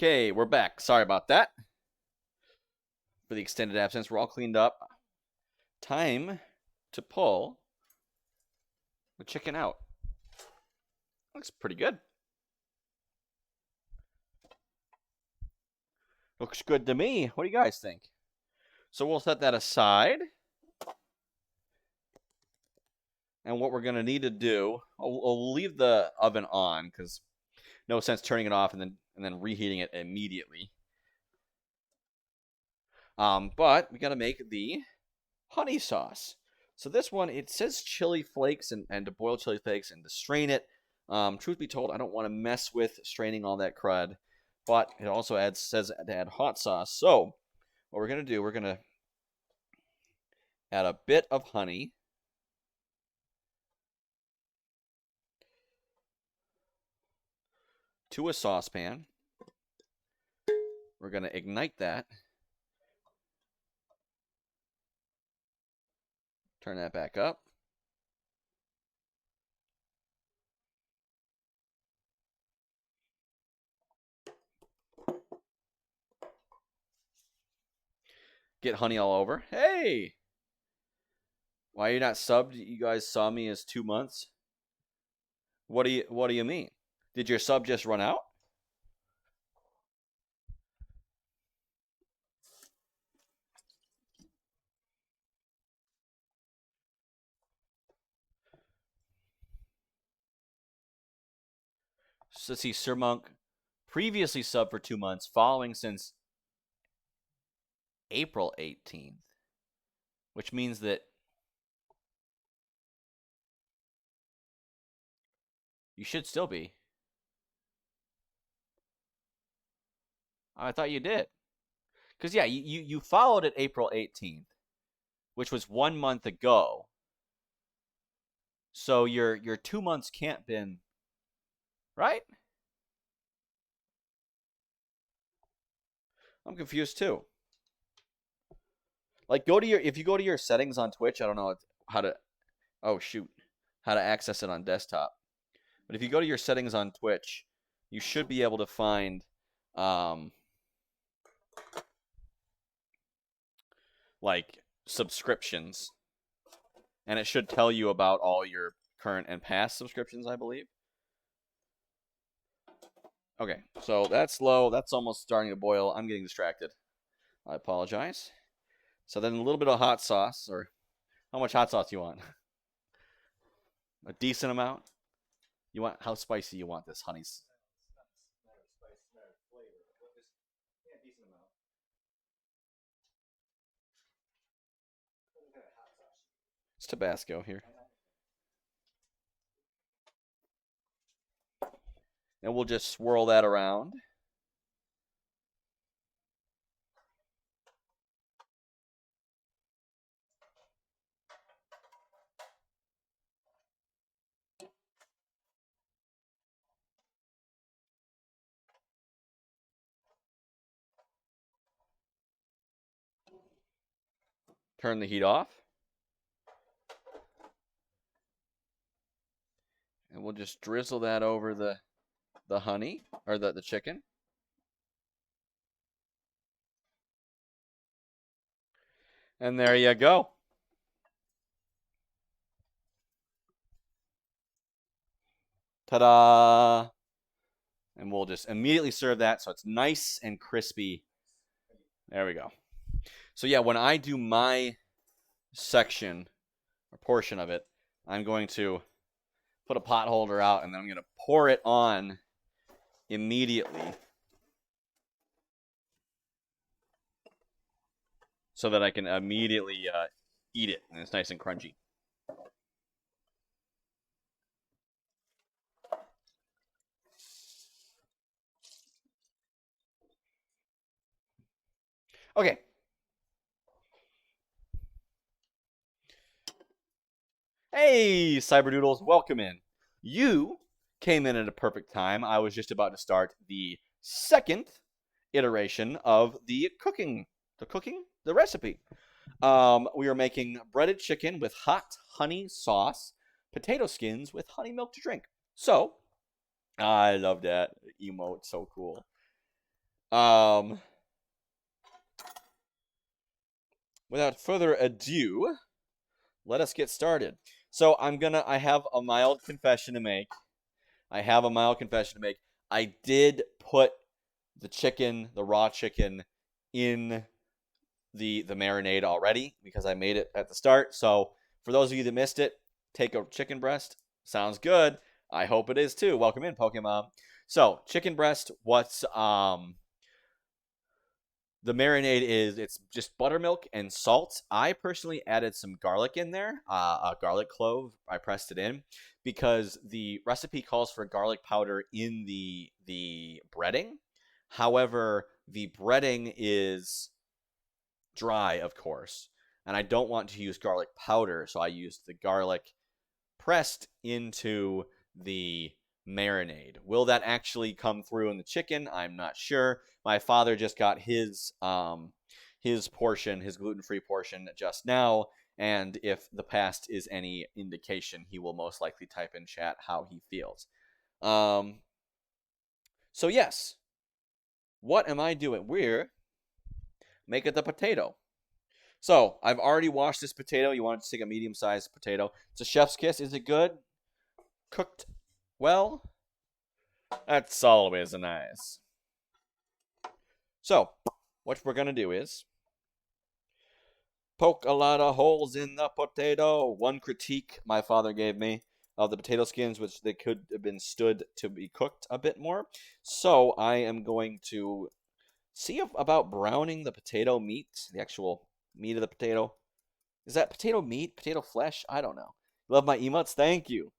Okay, we're back. Sorry about that. For the extended absence, we're all cleaned up. Time to pull the chicken out. Looks pretty good. Looks good to me. What do you guys think? So we'll set that aside. And what we're going to need to do, we'll leave the oven on because no sense turning it off and then reheating it immediately. But we got to make the honey sauce. So this one, it says chili flakes and to boil chili flakes and to strain it. Truth be told, I don't want to mess with straining all that crud. But it also says to add hot sauce. So what we're going to do, we're going to add a bit of honey. To a saucepan. We're going to ignite that. Turn that back up. Get honey all over. Hey! Why are you not subbed? You guys saw me as 2 months. What do you mean? Did your sub just run out? So let's see, Sir Monk previously subbed for 2 months, following since April 18th, which means that you should still be. I thought you did. Because, yeah, you followed it April 18th, which was 1 month ago. So your 2 months can't been, right? I'm confused too. Like, if you go to your settings on Twitch, I don't know how to, oh shoot, how to access it on desktop. But if you go to your settings on Twitch, you should be able to find, like, subscriptions. And it should tell you about all your current and past subscriptions, I believe. Okay, so that's low. That's almost starting to boil. I'm getting distracted. I apologize. So then a little bit of hot sauce, or how much hot sauce do you want? A decent amount? You want, how spicy you want this, honeys? It's Tabasco here. And we'll just swirl that around. Turn the heat off. And we'll just drizzle that over the honey, or the chicken. And there you go. Ta-da! And we'll just immediately serve that so it's nice and crispy. There we go. So yeah, when I do my section or portion of it, I'm going to put a pot holder out and then I'm going to pour it on immediately so that I can immediately eat it and it's nice and crunchy. Okay. Hey, Cyberdoodles, welcome in. You came in at a perfect time. I was just about to start the second iteration of the recipe. We are making breaded chicken with hot honey sauce, potato skins with honey milk to drink. So, I love that emote, so cool. Without further ado, let us get started. So I have a mild confession to make. I did put the raw chicken, in the marinade already because I made it at the start. So for those of you that missed it, take a chicken breast. Sounds good. I hope it is too. Welcome in, Pokemon. So chicken breast. The marinade is, it's just buttermilk and salt. I personally added some garlic in there, a garlic clove. I pressed it in because the recipe calls for garlic powder in the breading. However, the breading is dry, of course, and I don't want to use garlic powder, so I used the garlic pressed into the marinade. Will that actually come through in the chicken? I'm not sure. My father just got his portion, his gluten-free portion just now, and if the past is any indication, he will most likely type in chat how he feels. So yes, what am I doing? We're making the potato. So I've already washed this potato. You want to take a medium-sized potato. It's a chef's kiss. Is it good? Cooked well? That's always nice. So what we're going to do is poke a lot of holes in the potato. One critique my father gave me of the potato skins, which they could have been stood to be cooked a bit more. So I am going to see about browning the potato meat, the actual meat of the potato. Is that potato meat? Potato flesh? I don't know. Love my emotes? Thank you.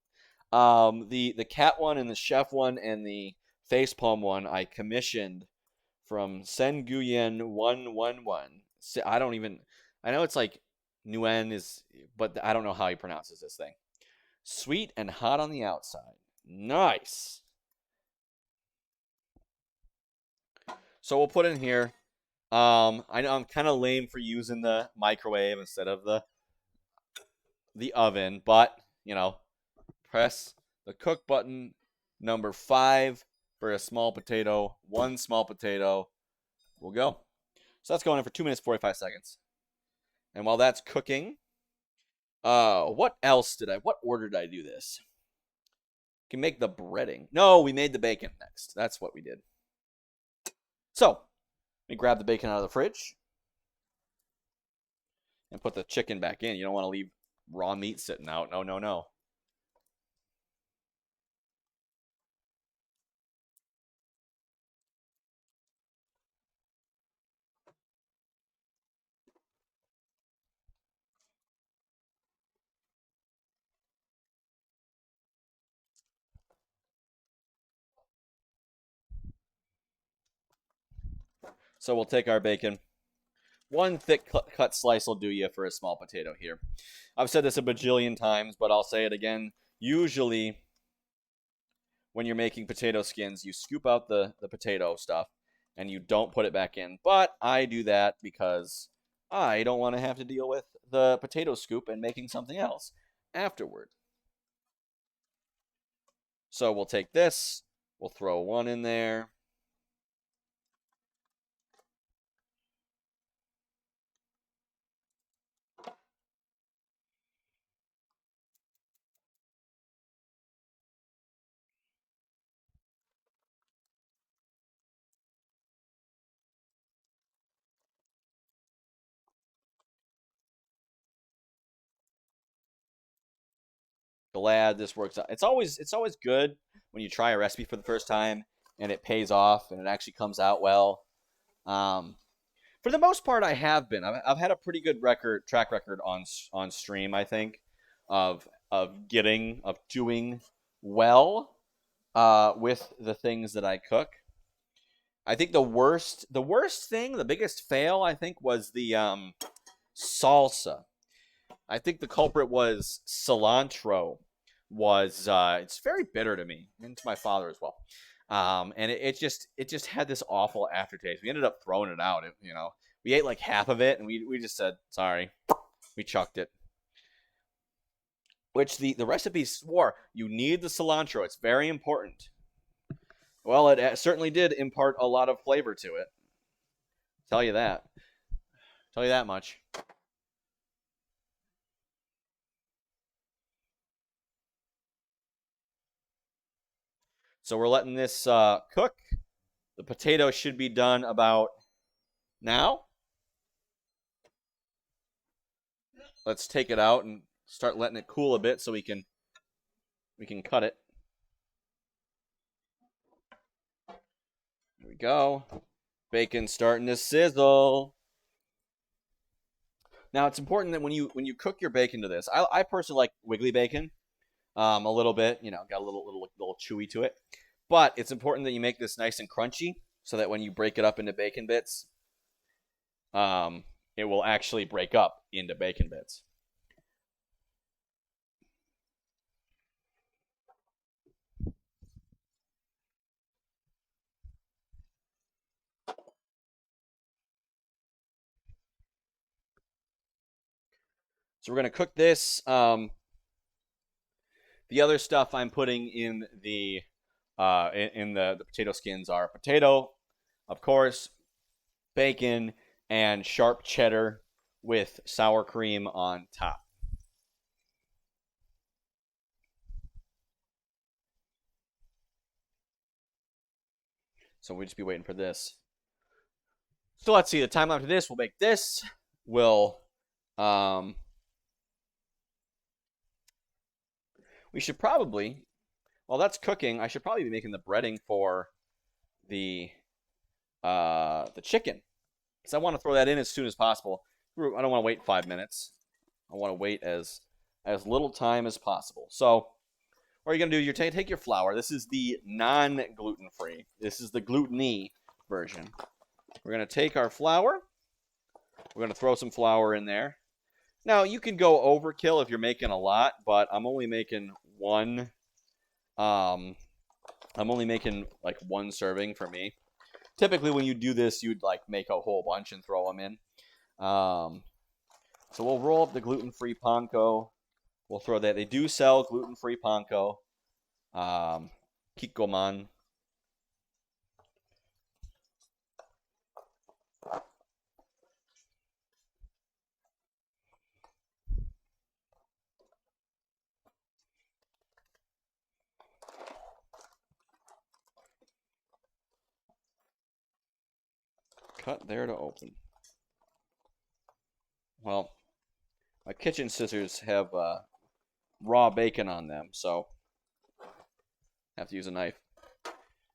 The cat one and the chef one and the facepalm one I commissioned from Sen Guyen 111. I know it's like Nguyen is, but I don't know how he pronounces this thing. Sweet and hot on the outside. Nice. So we'll put in here. I know I'm kind of lame for using the microwave instead of the oven, but you know, press the cook button. Number 5 for a small potato. 1 small potato. We'll go. So that's going in for 2 minutes 45 seconds. And while that's cooking, what order did I do this? Can make the breading. No, we made the bacon next. That's what we did. So, let me grab the bacon out of the fridge and put the chicken back in. You don't want to leave raw meat sitting out. No, no, no. So we'll take our bacon. 1 thick cut slice will do you for a small potato here. I've said this a bajillion times, but I'll say it again. Usually, when you're making potato skins, you scoop out the potato stuff and you don't put it back in. But I do that because I don't want to have to deal with the potato scoop and making something else afterward. So we'll take this, we'll throw 1 in there. Glad this works out. It's always good when you try a recipe for the first time and it pays off and it actually comes out well. For the most part, I have been. I've had a pretty good track record on stream. I think of doing well with the things that I cook. I think the worst thing, the biggest fail, I think, was the salsa. I think the culprit was cilantro. It's very bitter to me and to my father as well. And it just had this awful aftertaste. We ended up throwing it out. We ate like half of it, and we just said sorry. We chucked it. Which the recipe swore you need the cilantro. It's very important. Well, it certainly did impart a lot of flavor to it. Tell you that. Tell you that much. So we're letting this cook. The potato should be done about now. Let's take it out and start letting it cool a bit so we can cut it. There we go. Bacon starting to sizzle. Now it's important that when you cook your bacon to this, I personally like wiggly bacon, a little bit. You know, got a little chewy to it. But it's important that you make this nice and crunchy so that when you break it up into bacon bits, it will actually break up into bacon bits. So we're going to cook this. The other stuff I'm putting in the potato skins are potato, of course, bacon, and sharp cheddar with sour cream on top. So we'll just be waiting for this. So let's see, the time after this, we'll make this. We should probably, while that's cooking, I should probably be making the breading for the chicken. Because I want to throw that in as soon as possible. I don't want to wait 5 minutes. I want to wait as little time as possible. So what you're going to do, you're take your flour. This is the non-gluten-free. This is the gluten-y version. We're going to take our flour. We're going to throw some flour in there. Now, you can go overkill if you're making a lot, but I'm only making one. I'm only making like one serving for me. Typically, when you do this, you'd like make a whole bunch and throw them in. So we'll roll up the gluten-free panko. We'll throw that. They do sell gluten-free panko. Kikkoman. Cut there to open. Well, my kitchen scissors have raw bacon on them, so I have to use a knife.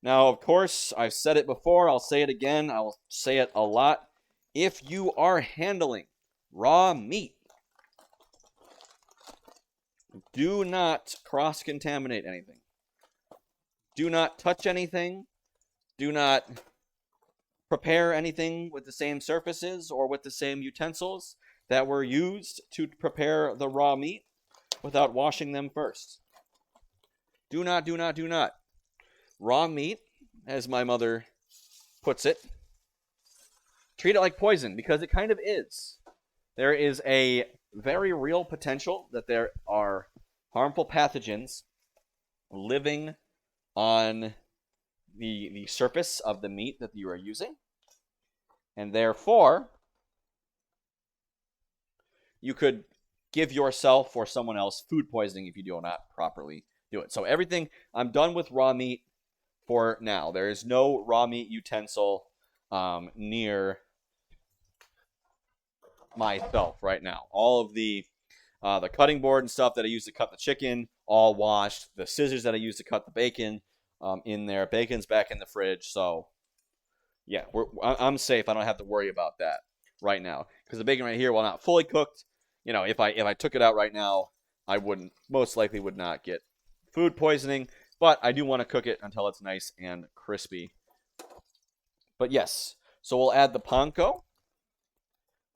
Now, of course, I've said it before. I'll say it again. I'll say it a lot. If you are handling raw meat, do not cross-contaminate anything. Do not touch anything. Do not prepare anything with the same surfaces or with the same utensils that were used to prepare the raw meat without washing them first. Do not. Raw meat, as my mother puts it, treat it like poison, because it kind of is. There is a very real potential that there are harmful pathogens living on the surface of the meat that you are using. And therefore, you could give yourself or someone else food poisoning if you do not properly do it. So everything, I'm done with raw meat for now. There is no raw meat utensil near myself right now. All of the cutting board and stuff that I use to cut the chicken, all washed. The scissors that I use to cut the bacon in there. Bacon's back in the fridge, so yeah, I'm safe. I don't have to worry about that right now, because the bacon right here, while not fully cooked, you know, if I took it out right now, I most likely would not get food poisoning. But I do want to cook it until it's nice and crispy. But yes, so we'll add the panko.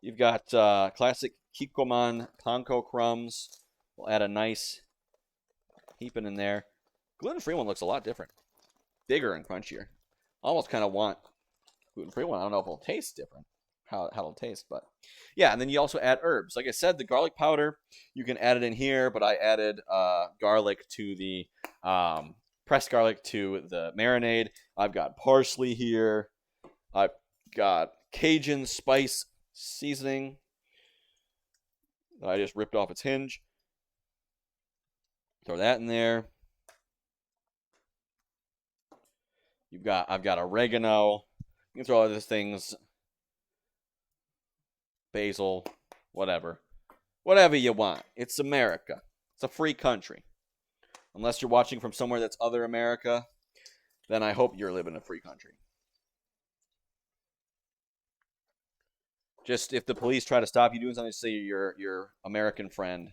You've got classic Kikkoman panko crumbs. We'll add a nice heaping in there. Gluten-free one looks a lot different. Bigger and crunchier. I almost kind of want gluten-free one. I don't know if it'll taste different, how it'll taste, but yeah. And then you also add herbs. Like I said, the garlic powder, you can add it in here, but I added garlic to the pressed garlic to the marinade. I've got parsley here. I've got Cajun spice seasoning that I just ripped off its hinge. Throw that in there. I've got oregano. You can throw all these things. Basil, whatever. Whatever you want. It's America. It's a free country. Unless you're watching from somewhere that's other America, then I hope you're living in a free country. Just if the police try to stop you doing something, say your American friend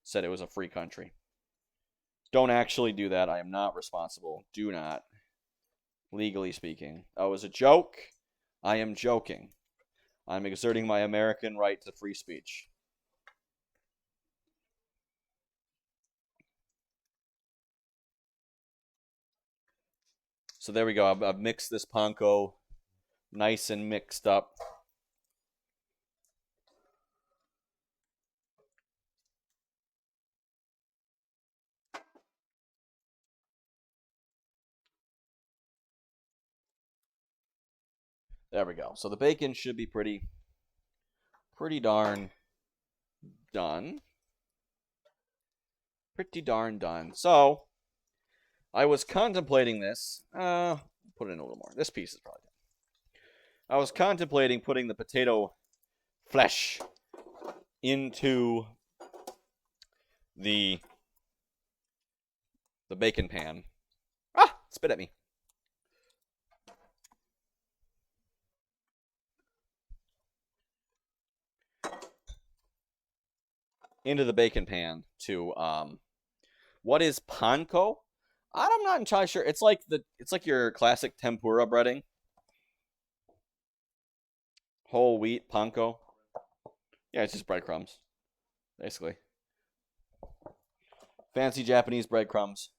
said it was a free country. Don't actually do that. I am not responsible. Do not. Legally speaking. Oh, it was a joke? I am joking. I'm exerting my American right to free speech. So there we go. I've mixed this panko nice and mixed up. There we go. So the bacon should be pretty darn done. Pretty darn done. So I was contemplating this. Put in a little more. This piece is probably done. I was contemplating putting the potato flesh into the bacon pan. Ah, spit at me. Into the bacon pan to what is panko? I'm not entirely sure. It's like your classic tempura breading. Whole wheat panko. Yeah, it's just breadcrumbs, basically. Fancy Japanese breadcrumbs.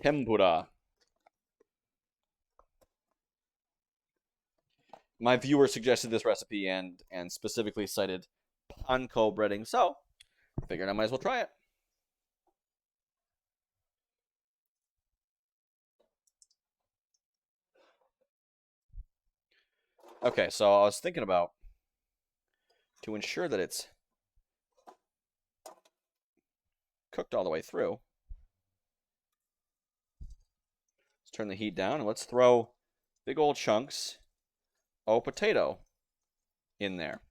Tempura. My viewer suggested this recipe and specifically cited panko breading, so figured I might as well try it. Okay, so I was thinking about, to ensure that it's cooked all the way through, let's turn the heat down and let's throw big old chunks of potato in there.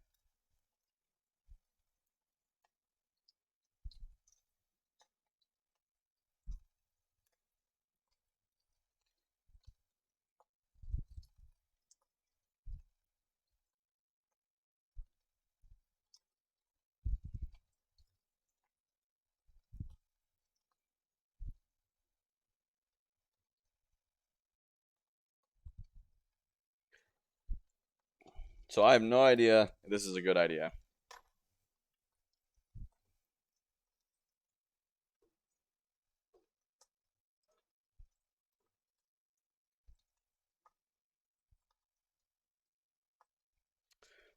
So I have no idea if this is a good idea.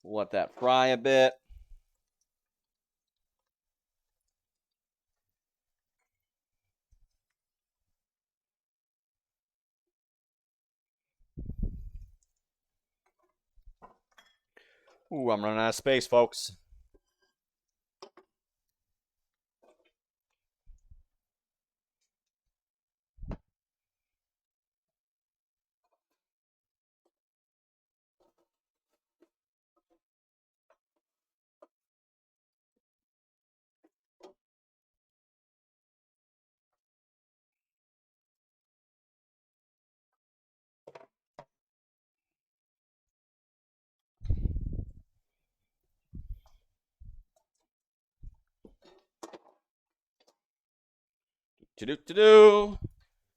We'll let that fry a bit. Ooh, I'm running out of space, folks.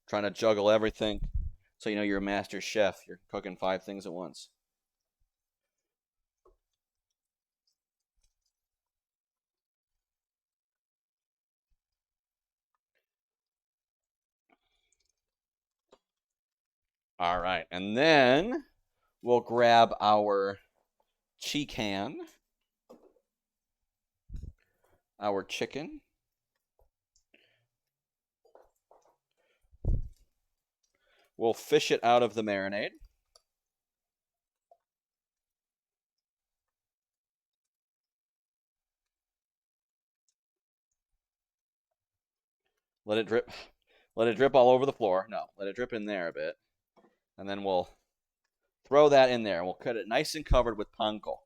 Trying to juggle everything. So you know you're a master chef. You're cooking 5 things at once. All right, and then we'll grab our chicken, our chicken. We'll fish it out of the marinade. Let it drip. Let it drip all over the floor. No, let it drip in there a bit. And then we'll throw that in there. We'll cut it nice and covered with panko.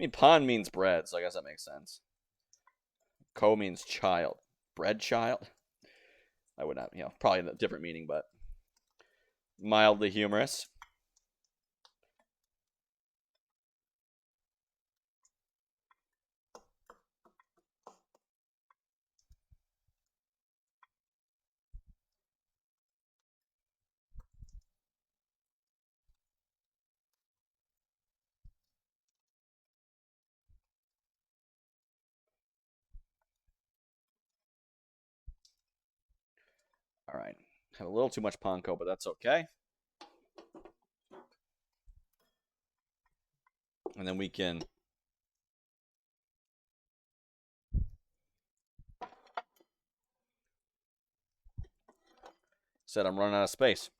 I mean, pan means bread, so I guess that makes sense. Ko means child. Bread child? I would not, probably a different meaning, but mildly humorous. All right. Had a little too much panko, but that's okay. And then we can said I'm running out of space.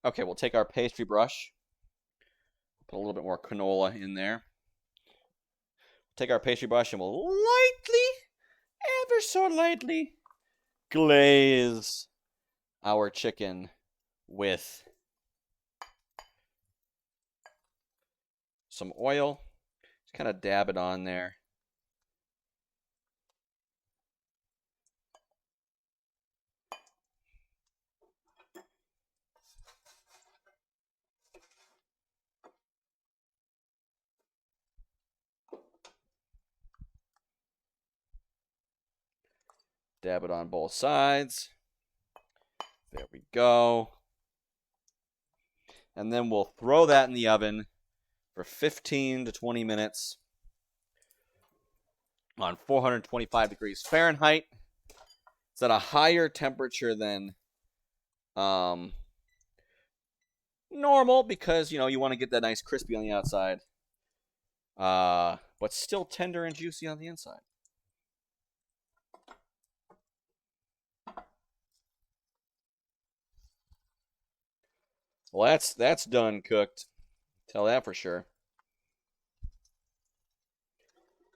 Okay, we'll take our pastry brush. Put a little bit more canola in there. Take our pastry brush and we'll lightly, ever so lightly, glaze our chicken with some oil. Just kind of dab it on there. Dab it on both sides. There we go. And then we'll throw that in the oven for 15 to 20 minutes on 425 degrees Fahrenheit. It's at a higher temperature than normal because, you want to get that nice crispy on the outside, but still tender and juicy on the inside. Well, that's done cooked. Tell that for sure.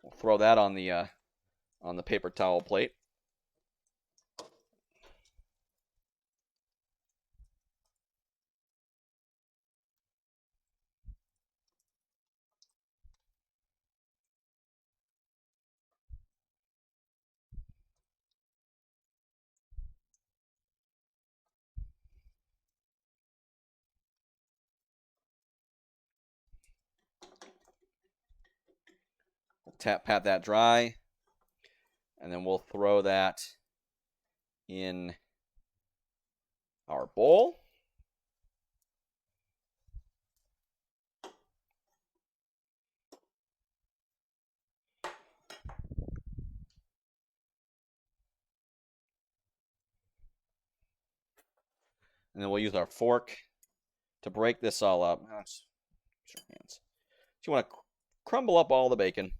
We'll throw that on the paper towel plate. We'll pat that dry, and then we'll throw that in our bowl. And then we'll use our fork to break this all up. So you want to crumble up all the bacon.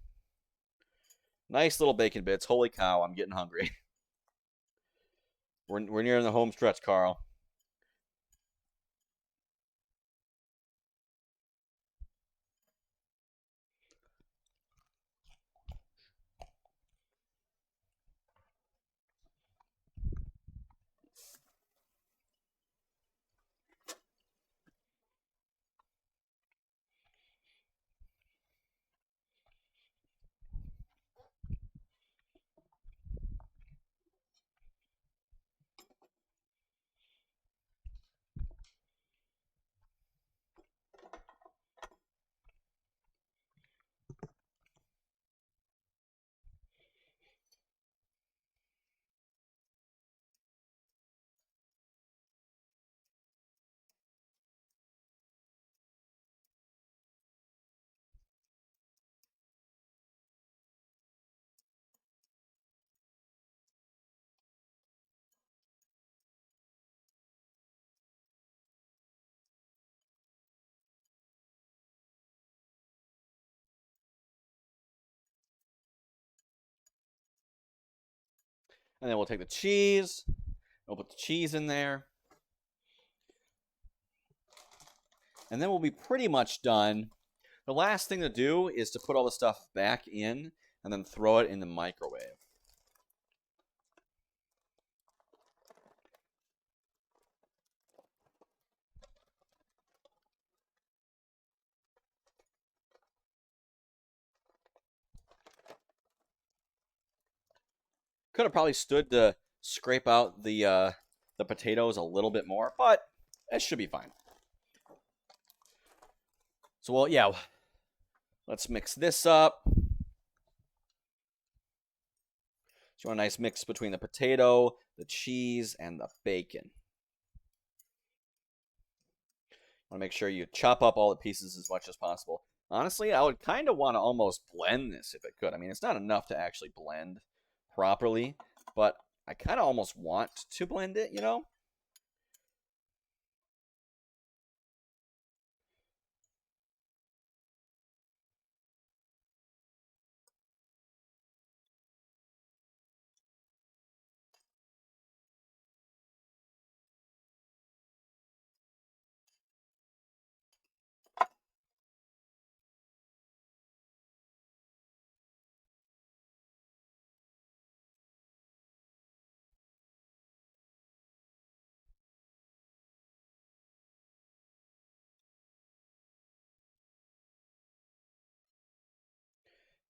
Nice little bacon bits. Holy cow, I'm getting hungry. We're nearing the home stretch, Carl. And then we'll take the cheese, and We'll put the cheese in there. And then we'll be pretty much done. The last thing to do is to put all the stuff back in and then throw it in the microwave. Could have probably stood to scrape out the potatoes a little bit more, but it should be fine. So, well, yeah, let's mix this up. So, a nice mix between the potato, the cheese, and the bacon. Want to make sure you chop up all the pieces as much as possible. Honestly, I would kind of want to almost blend this if it could. I mean, it's not enough to actually blend properly, but I kind of almost want to blend it, you know?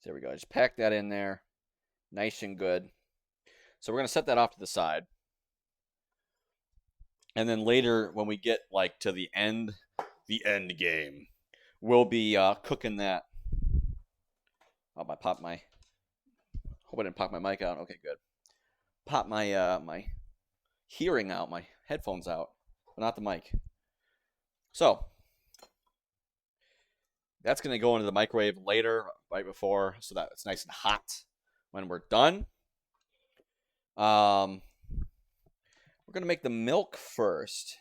There we go. Just pack that in there. Nice and good. So we're going to set that off to the side. And then later, when we get like to the end game, we'll be cooking that. Oh, I popped my. Hope I didn't pop my mic out. Okay, good. Pop my my hearing out, my headphones out, but not the mic. So that's going to go into the microwave later, right before, so that it's nice and hot when we're done. We're going to make the milk first.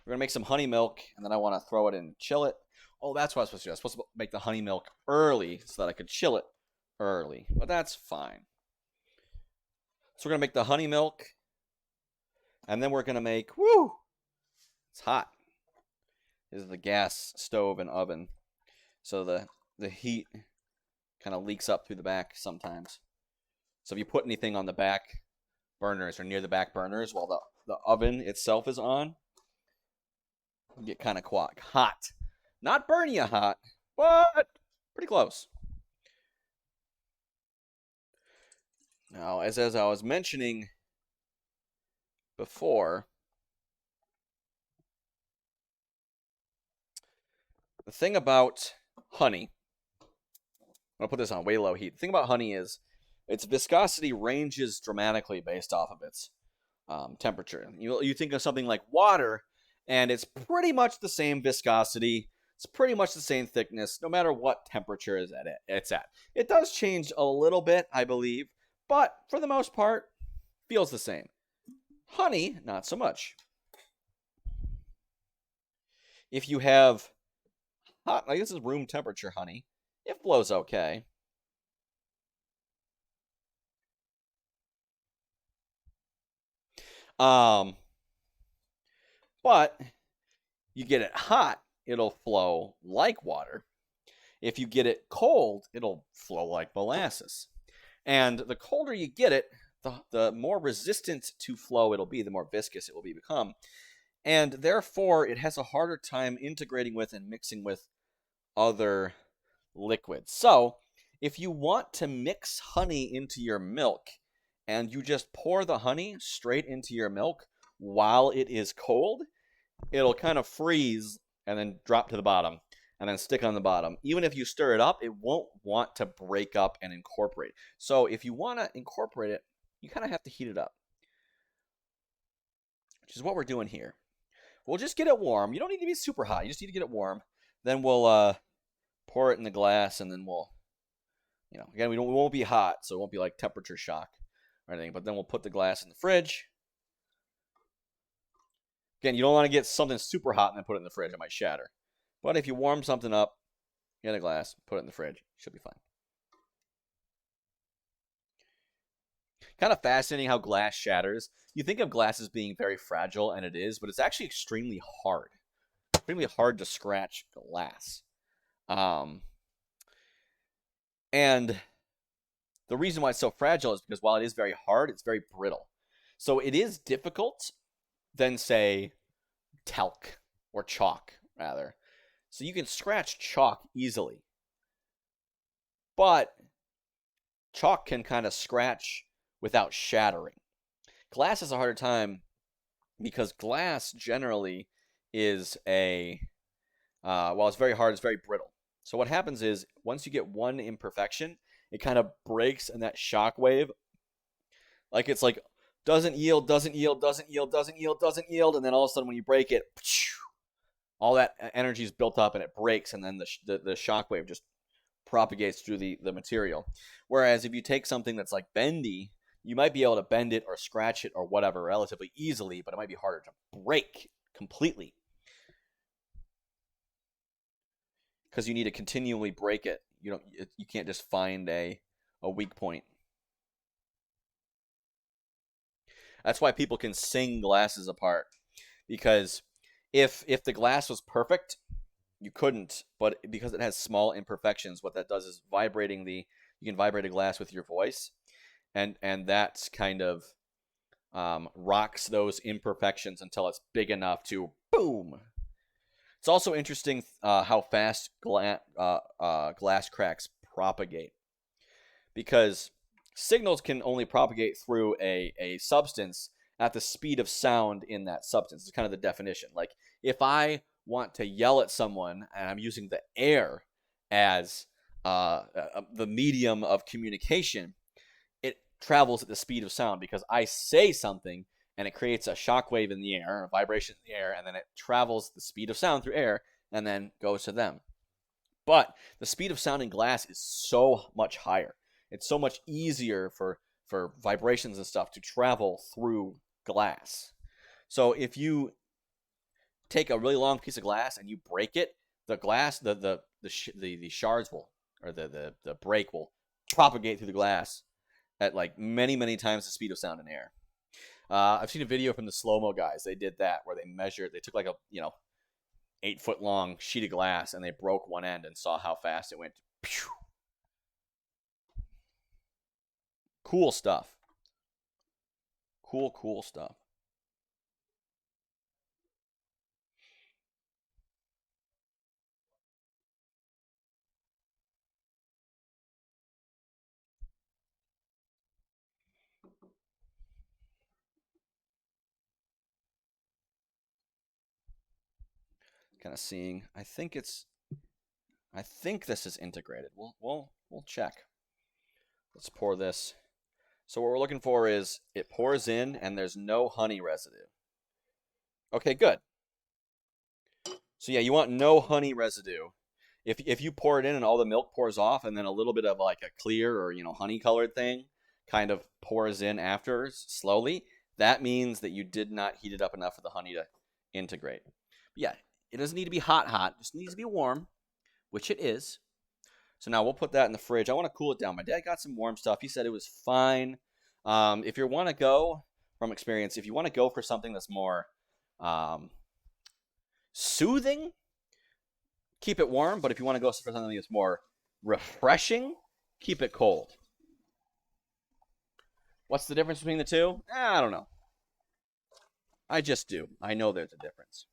We're going to make some honey milk, and then I want to throw it in and chill it. Oh, that's what I was supposed to do. I was supposed to make the honey milk early so that I could chill it early, but that's fine. So we're going to make the honey milk, and then we're going to make, it's hot. This is the gas stove and oven, so the heat kind of leaks up through the back sometimes. So if you put anything on the back burners or near the back burners while the oven itself is on, you get kind of hot. Not burn you hot, but pretty close. Now, as I was mentioning before, the thing about honey, I'm going to put this on way low heat. The thing about honey is its viscosity ranges dramatically based off of its temperature. You think of something like water, and it's pretty much the same viscosity. It's pretty much the same thickness, no matter what temperature it's at. It does change a little bit, I believe, but for the most part, feels the same. Honey, not so much. If you have hot, like this is room temperature honey, it flows okay. But you get it hot, it'll flow like water. If you get it cold, it'll flow like molasses. And the colder you get it, the more resistant to flow it'll be, the more viscous it will become. And therefore, it has a harder time integrating with and mixing with other liquids. So, if you want to mix honey into your milk, and you just pour the honey straight into your milk while it is cold, it'll kind of freeze and then drop to the bottom and then stick on the bottom. Even if you stir it up, it won't want to break up and incorporate. So if you want to incorporate it, you kind of have to heat it up, which is what we're doing here. We'll just get it warm. You don't need to be super hot. You just need to get it warm. Then we'll pour it in the glass, and then we'll, again, we won't be hot, so it won't be like temperature shock or anything. But then we'll put the glass in the fridge. Again, you don't want to get something super hot and then put it in the fridge. It might shatter. But if you warm something up, get a glass, put it in the fridge. Should be fine. Kind of fascinating how glass shatters. You think of glass as being very fragile, and it is, but it's actually extremely hard. Extremely hard to scratch glass. And the reason why it's so fragile is because while it is very hard, it's very brittle. So it is difficult than, say, talc or chalk, rather. So you can scratch chalk easily. But chalk can kind of scratch without shattering. Glass has a harder time because glass generally is while it's very hard, it's very brittle. So what happens is once you get one imperfection, it kind of breaks, and that shock wave, like it's like doesn't yield, doesn't yield, doesn't yield, doesn't yield, doesn't yield, and then all of a sudden when you break it, all that energy is built up and it breaks, and then the shock wave just propagates through the material. Whereas if you take something that's like bendy, you might be able to bend it or scratch it or whatever relatively easily, but it might be harder to break completely because you need to continually break it. You can't just find a weak point. That's why people can sing glasses apart, because if the glass was perfect, you couldn't, but because it has small imperfections, what that does is you can vibrate a glass with your voice, and that's kind of rocks those imperfections until it's big enough to boom. It's also interesting how fast glass cracks propagate, because signals can only propagate through a substance at the speed of sound in that substance. It's kind of the definition. Like if I want to yell at someone and I'm using the air as the medium of communication, it travels at the speed of sound because I say something and it creates a shock wave in the air, a vibration in the air, and then it travels the speed of sound through air and then goes to them. But the speed of sound in glass is so much higher. It's so much easier for vibrations and stuff to travel through glass. So if you take a really long piece of glass and you break it, the glass, the shards will, or the break will propagate through the glass at like many times the speed of sound in air. I've seen a video from the slow-mo guys. They did that where they took like a 8-foot long sheet of glass and they broke one end and saw how fast it went. Pew! Cool stuff. Cool stuff. Kind of seeing. I think this is integrated. We'll check. Let's pour this. So what we're looking for is it pours in and there's no honey residue. Okay, good. So yeah, you want no honey residue. If you pour it in and all the milk pours off and then a little bit of like a clear or honey colored thing kind of pours in after slowly, that means that you did not heat it up enough for the honey to integrate. But yeah, it doesn't need to be hot. It just needs to be warm, which it is. So now we'll put that in the fridge. I want to cool it down. My dad got some warm stuff. He said it was fine. If you want to go, from experience, if you want to go for something that's more soothing, keep it warm. But if you want to go for something that's more refreshing, keep it cold. What's the difference between the two? I don't know. I just do. I know there's a difference.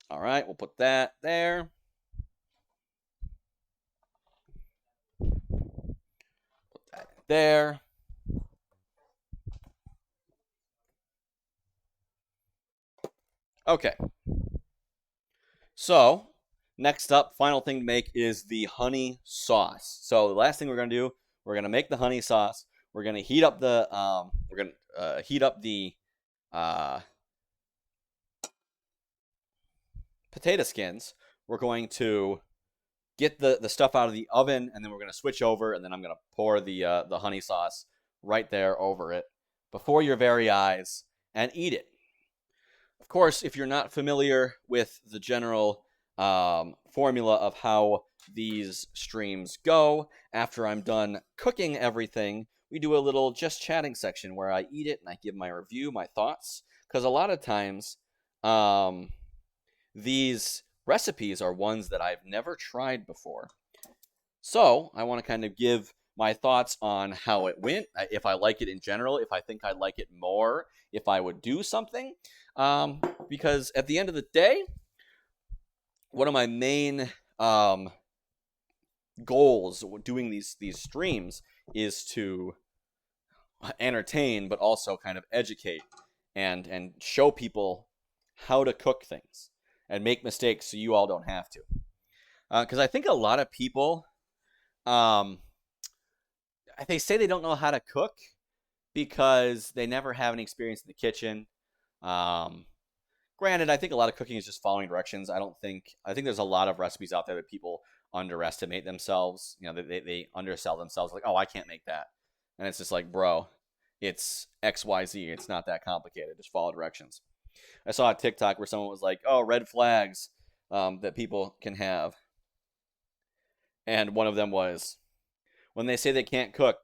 All right, we'll put that there. Put that there. Okay. So, next up, final thing to make is the honey sauce. So the last thing we're gonna do, we're gonna make the honey sauce. We're gonna heat up the potato skins. we're going to get the stuff out of the oven, and then we're going to switch over, and then I'm going to pour the honey sauce right there over it before your very eyes and eat it. Of course, if you're not familiar with the general formula of how these streams go, after I'm done cooking everything, we do a little just chatting section where I eat it and I give my review, my thoughts, because a lot of times these recipes are ones that I've never tried before. So I want to kind of give my thoughts on how it went, if I like it in general, if I think I'd like it more, if I would do something. Because at the end of the day, one of my main goals doing these streams is to entertain, but also kind of educate and show people how to cook things and make mistakes so you all don't have to. Because I think a lot of people, they say they don't know how to cook because they never have any experience in the kitchen. Granted, I think a lot of cooking is just following directions. I think there's a lot of recipes out there that people underestimate themselves. You know, they undersell themselves, like, oh, I can't make that. And it's just like, bro, it's XYZ. It's not that complicated. Just follow directions. I saw a TikTok where someone was like, oh, red flags that people can have. And one of them was, when they say they can't cook,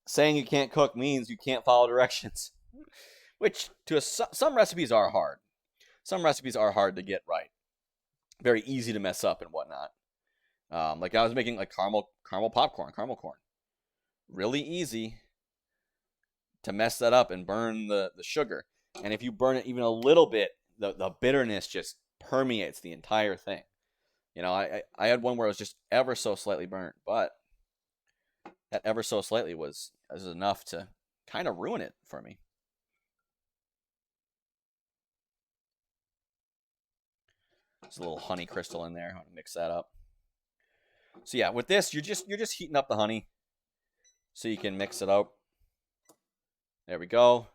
saying you can't cook means you can't follow directions. Which, some recipes are hard. Some recipes are hard to get right. Very easy to mess up and whatnot. Like I was making like caramel popcorn, caramel corn. Really easy to mess that up and burn the sugar. And if you burn it even a little bit, the bitterness just permeates the entire thing. You know, I had one where it was just ever so slightly burnt, but that ever so slightly was enough to kind of ruin it for me. There's a little honey crystal in there. I want to mix that up. So yeah, with this, you're just heating up the honey so you can mix it up. There we go.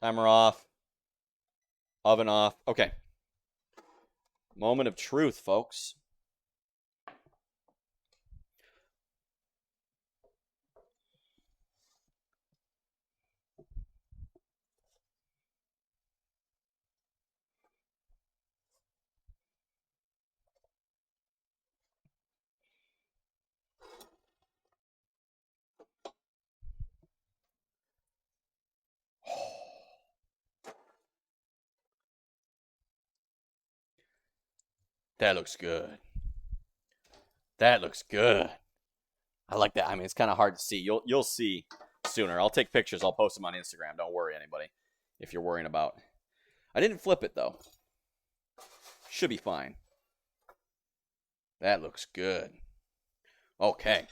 Timer off. Oven off. Okay. Moment of truth, folks. That looks good. That looks good. I like that. I mean, it's kind of hard to see. You'll see sooner. I'll take pictures. I'll post them on Instagram. Don't worry, anybody, if you're worrying about. I didn't flip it, though. Should be fine. That looks good. Okay.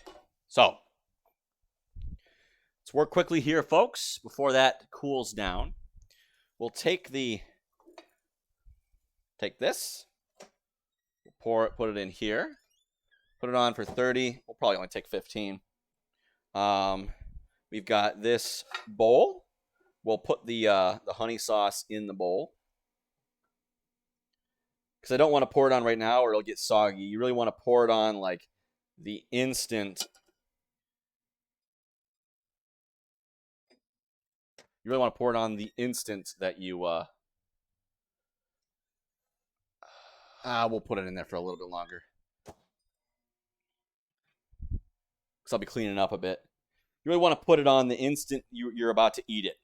So, let's work quickly here, folks, before that cools down. We'll take this. We'll put it in here. Put it on for 30. We'll probably only take 15. We've got this bowl. We'll put the honey sauce in the bowl. Because I don't want to pour it on right now or it'll get soggy. You really want to pour it on like the instant. You really want to pour it on the instant that you we'll put it in there for a little bit longer. Because I'll be cleaning up a bit. You really want to put it on the instant you're about to eat it.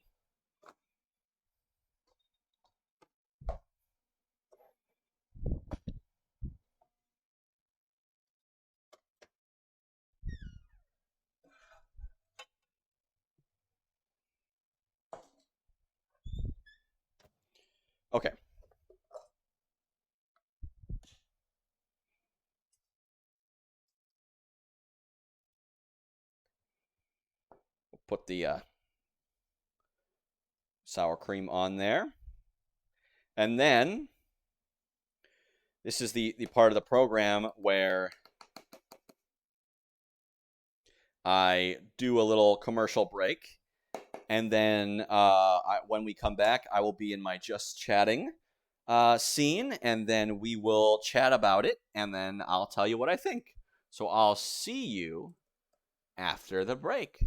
Okay. We'll put the sour cream on there. And then this is the part of the program where I do a little commercial break. And then when we come back, I will be in my Just Chatting scene, and then we will chat about it, and then I'll tell you what I think. So I'll see you after the break.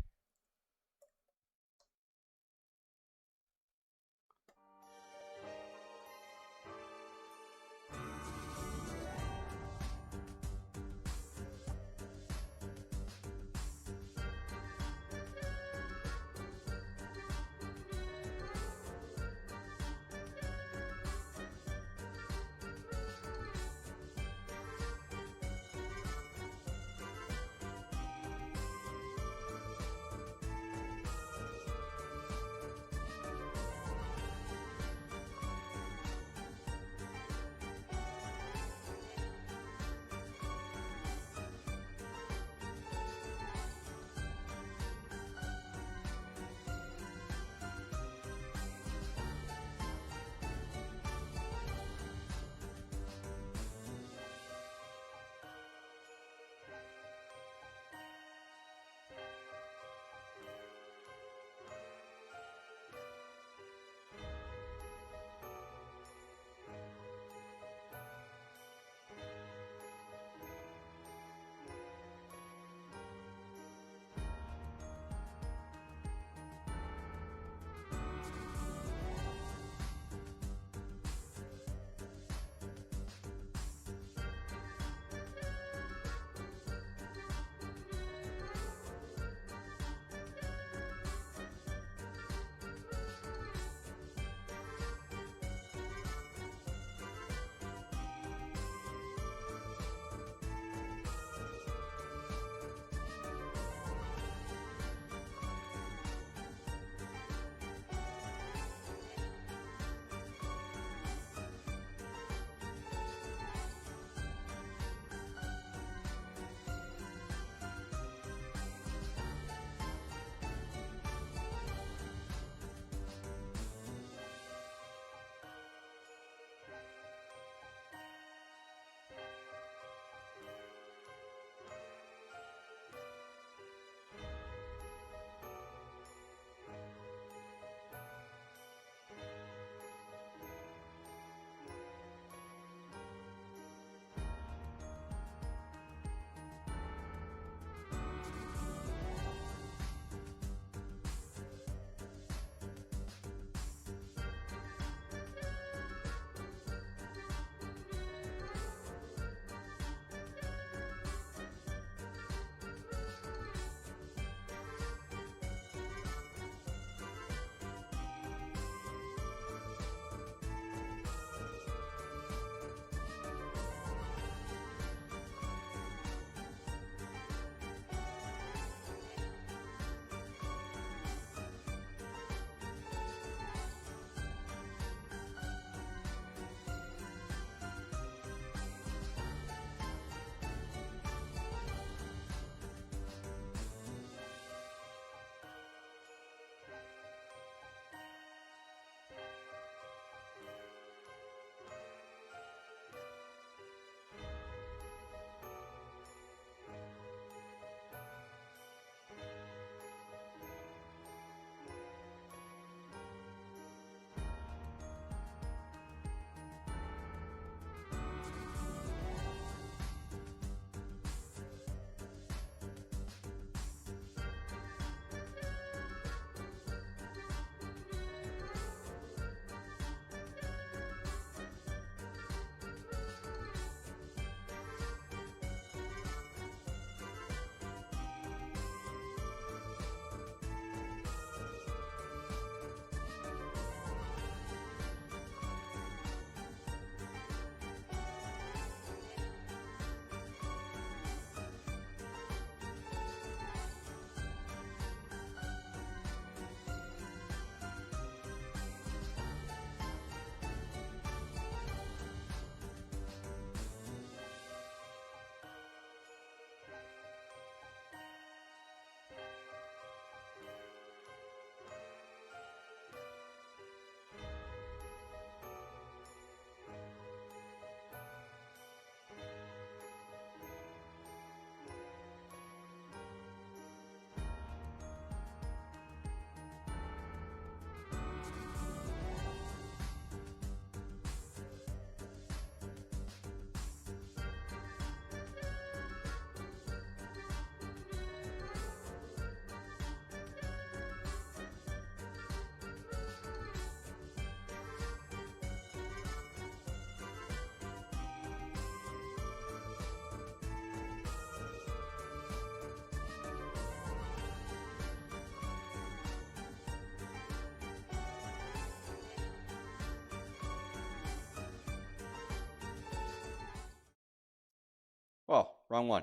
Oh, wrong one.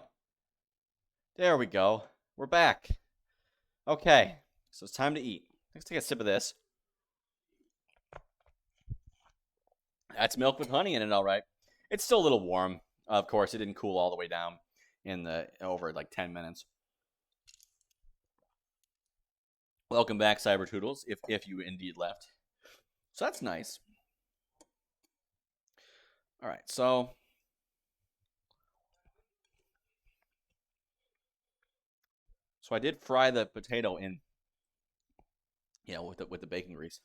There we go. We're back. Okay, so it's time to eat. Let's take a sip of this. That's milk with honey in it, all right. It's still a little warm. Of course, it didn't cool all the way down in the over like 10 minutes. Welcome back, Cybertoodles, if you indeed left. So that's nice. All right, so I did fry the potato in, with the bacon grease.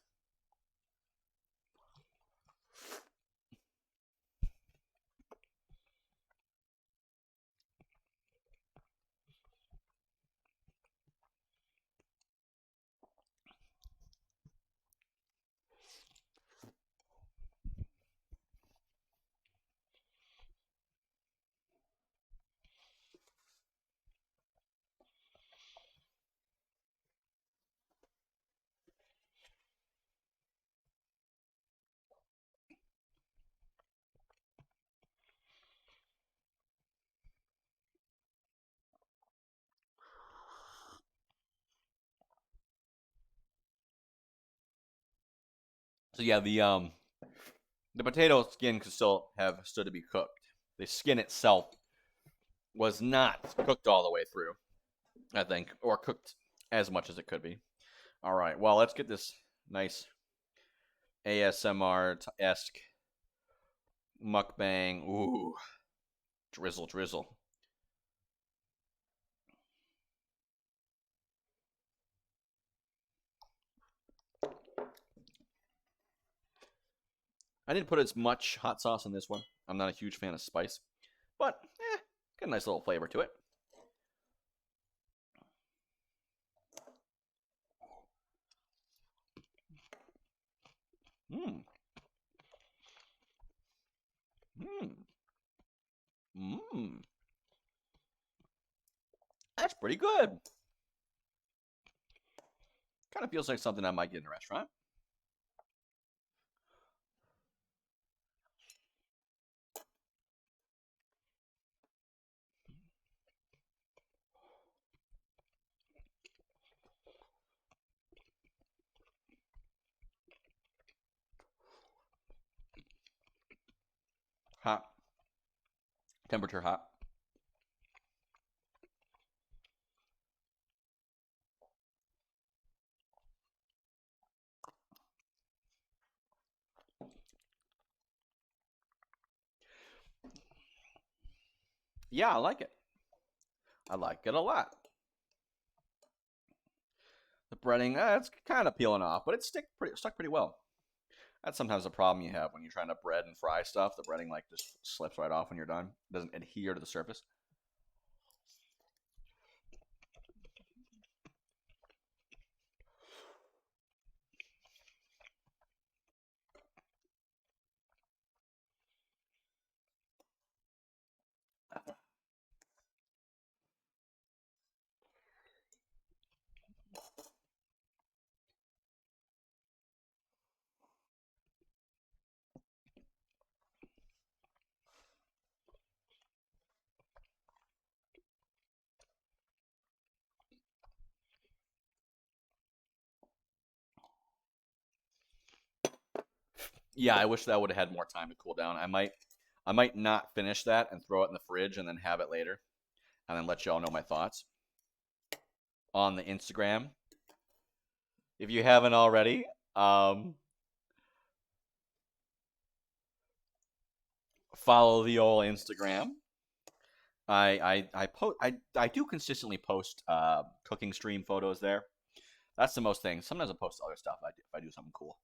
So yeah, the potato skin could still have stood to be cooked. The skin itself was not cooked all the way through, I think, or cooked as much as it could be. All right, well, let's get this nice ASMR-esque mukbang. Ooh, drizzle, drizzle. I didn't put as much hot sauce in this one. I'm not a huge fan of spice, but got a nice little flavor to it. Mmm. Mmm. Mmm. That's pretty good. Kind of feels like something I might get in a restaurant. Hot. Temperature hot. Yeah, I like it. I like it a lot. The breading, it's kind of peeling off, but it's stuck pretty well. That's sometimes a problem you have when you're trying to bread and fry stuff. The breading like just slips right off when you're done. It doesn't adhere to the surface. Yeah, I wish that would have had more time to cool down. I might not finish that and throw it in the fridge and then have it later, and then let y'all know my thoughts on the Instagram. If you haven't already, follow the old Instagram. I do consistently post cooking stream photos there. That's the most things. Sometimes I post other stuff if I do something cool.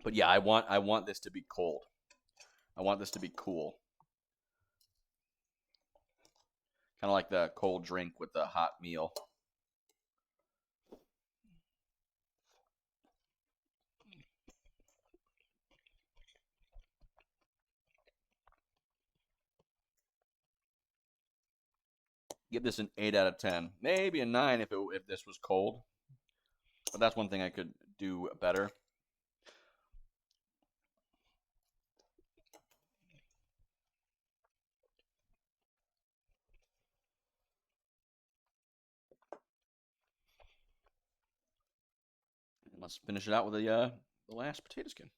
But yeah, I want this to be cold. I want this to be cool. Kind of like the cold drink with the hot meal. Give this an 8 out of 10. Maybe a 9 if this was cold. But that's one thing I could do better. Let's finish it out with the last potato skin.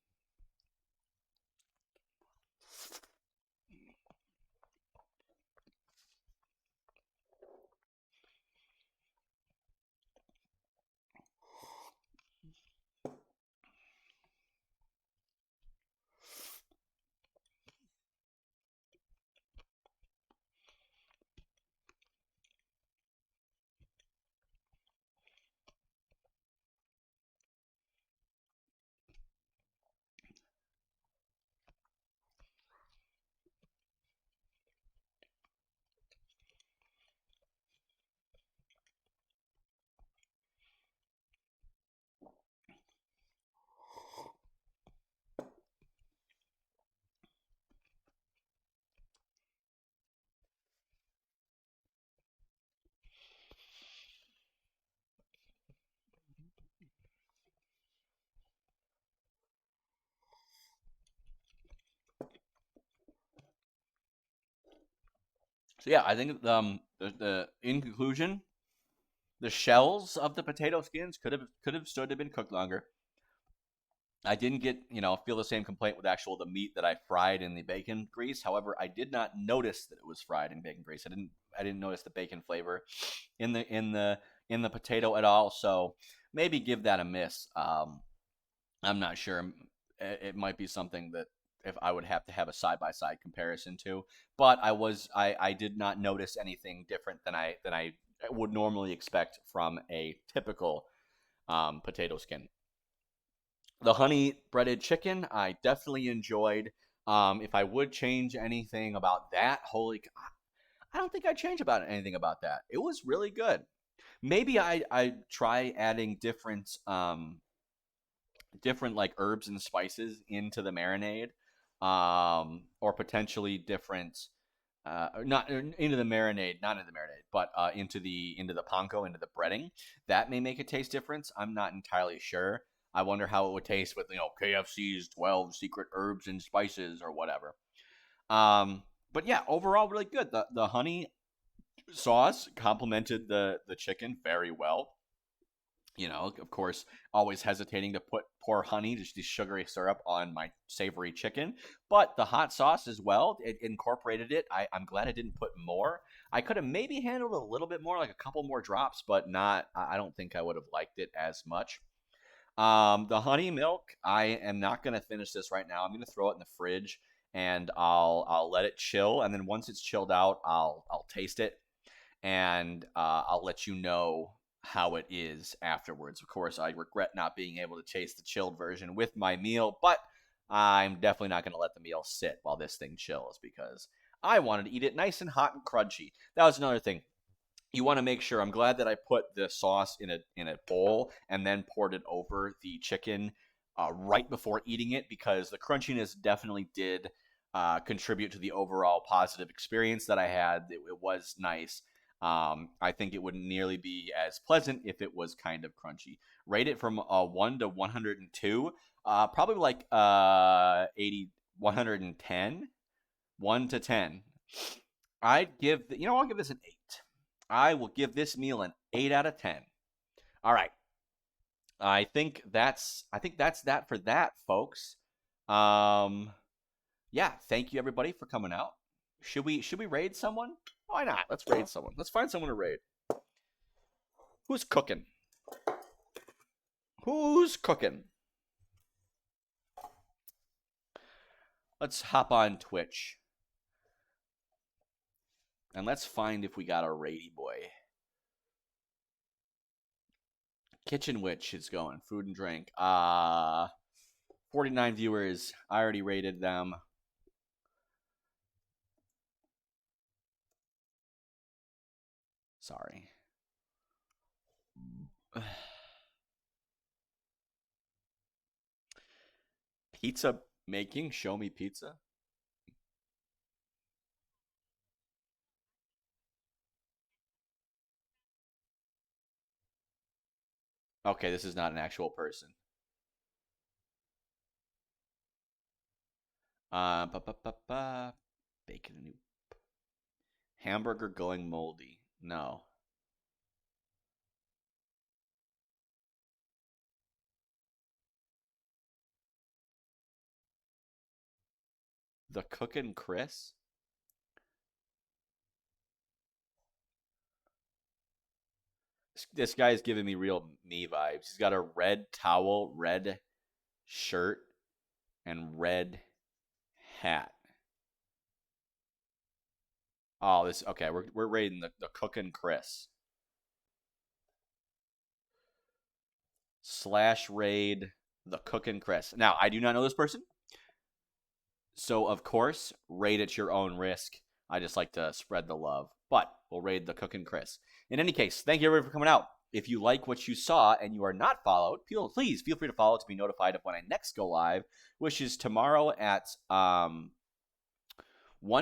So yeah, I think the in conclusion, the shells of the potato skins could have stood to been cooked longer. I didn't get, feel the same complaint with the meat that I fried in the bacon grease. However, I did not notice that it was fried in bacon grease. I didn't notice the bacon flavor in the potato at all. So maybe give that a miss. I'm not sure. It might be something that if I would have to have a side by side comparison to, but I did not notice anything different than I would normally expect from a typical potato skin. The honey breaded chicken, I definitely enjoyed. If I would change anything about that, I don't think I'd change about anything about that. It was really good. Maybe I try adding different like herbs and spices into the marinade, or potentially different, not into the marinade, not into the marinade, but into the panko, into the breading. That may make a taste difference. I'm not entirely sure. I wonder how it would taste with KFC's 12 secret herbs and spices or whatever. But yeah, overall really good. The honey sauce complemented the chicken very well. Of course, always hesitating to pour honey, just the sugary syrup, on my savory chicken. But the hot sauce as well, it incorporated it. I'm glad I didn't put more. I could have maybe handled a little bit more, like a couple more drops, but not. I don't think I would have liked it as much. The honey milk, I am not gonna finish this right now. I'm gonna throw it in the fridge and I'll let it chill. And then once it's chilled out, I'll taste it, and I'll let you know how it is afterwards. Of course, I regret not being able to taste the chilled version with my meal, but I'm definitely not going to let the meal sit while this thing chills because I wanted to eat it nice and hot and crunchy. That was another thing. You want to make sure. I'm glad that I put the sauce in a bowl and then poured it over the chicken right before eating it, because the crunchiness definitely did contribute to the overall positive experience that I had. It was nice. I think it wouldn't nearly be as pleasant if it was kind of crunchy. Rate it from 1 to 102. Probably like 80, 110. 1 to 10. I'll give this an 8. I will give this meal an 8 out of 10. All right. I think that's that for that, folks. Um yeah, thank you everybody for coming out. Should we raid someone? Why not? Let's raid someone. Let's find someone to raid. Who's cooking? Who's cooking? Let's hop on Twitch. And let's find if we got a raidy boy. Kitchen Witch is going. Food and drink. 49 viewers. I already rated them. Sorry. Pizza making. Show me pizza. Okay, this is not an actual person. Ba, ba, ba, ba. Bacon and hamburger going moldy. No. The Cookin' Chris? This guy is giving me real me vibes. He's got a red towel, red shirt, and red hat. Oh, this okay. We're raiding the Cookin' Chris / raid the Cookin' Chris. Now I do not know this person, so of course raid at your own risk. I just like to spread the love, but we'll raid the Cookin' Chris. In any case, thank you everybody for coming out. If you like what you saw and you are not followed, please feel free to follow to be notified of when I next go live, which is tomorrow at 1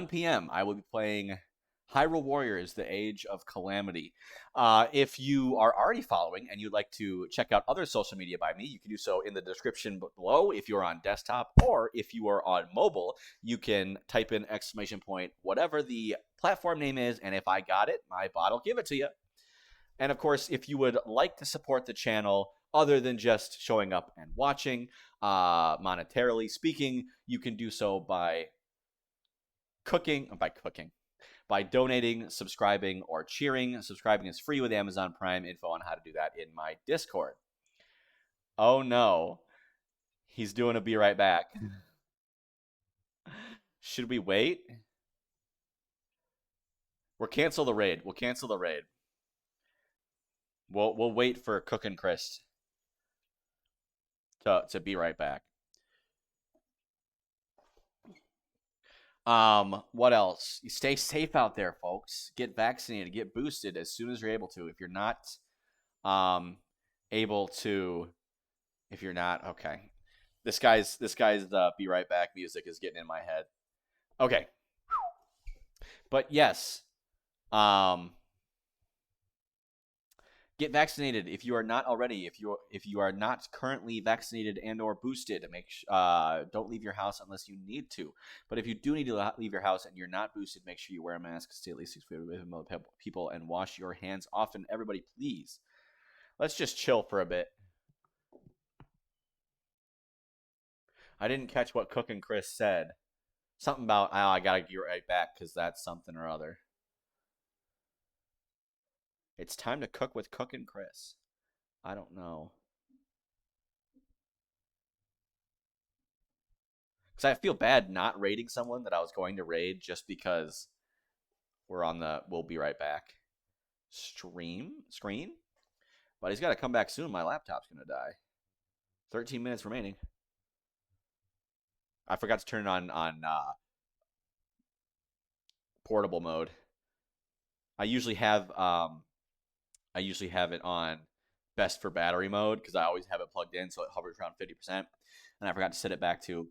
p.m. I will be playing Hyrule Warriors: The Age of Calamity. If you are already following and you'd like to check out other social media by me, you can do so in the description below if you're on desktop, or if you are on mobile, you can type in !, whatever the platform name is, and if I got it, my bot will give it to you. And of course, if you would like to support the channel other than just showing up and watching, monetarily speaking, you can do so by by donating, subscribing, or cheering. Subscribing is free with Amazon Prime. Info on how to do that in my Discord. Oh no, he's doing a be right back. Should we wait? We'll cancel the raid. We'll wait for Cookin' Chris to be right back. What else? You stay safe out there, folks. Get vaccinated, get boosted as soon as you're able to. If you're not able to, if you're not, okay. This guy's be right back music is getting in my head. Okay. But yes, get vaccinated if you are not already. If you are not currently vaccinated and or boosted, don't leave your house unless you need to. But if you do need to leave your house and you're not boosted, make sure you wear a mask, stay at least 6 feet away from other people, and wash your hands often. Everybody, please. Let's just chill for a bit. I didn't catch what Cookin' Chris said. Something about, oh, I gotta get right back because that's something or other. It's time to cook with Cookin' Chris. I don't know. Because I feel bad not raiding someone that I was going to raid just because we're on the we'll be right back screen. But he's got to come back soon. My laptop's going to die. 13 minutes remaining. I forgot to turn it on portable mode. I usually have it on best for battery mode because I always have it plugged in, so it hovers around 50%. And I forgot to set it back to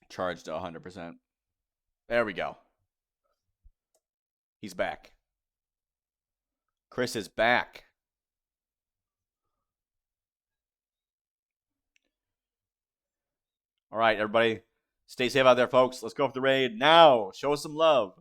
charged to 100%. There we go. He's back. Chris is back. All right, everybody. Stay safe out there, folks. Let's go for the raid now. Show us some love.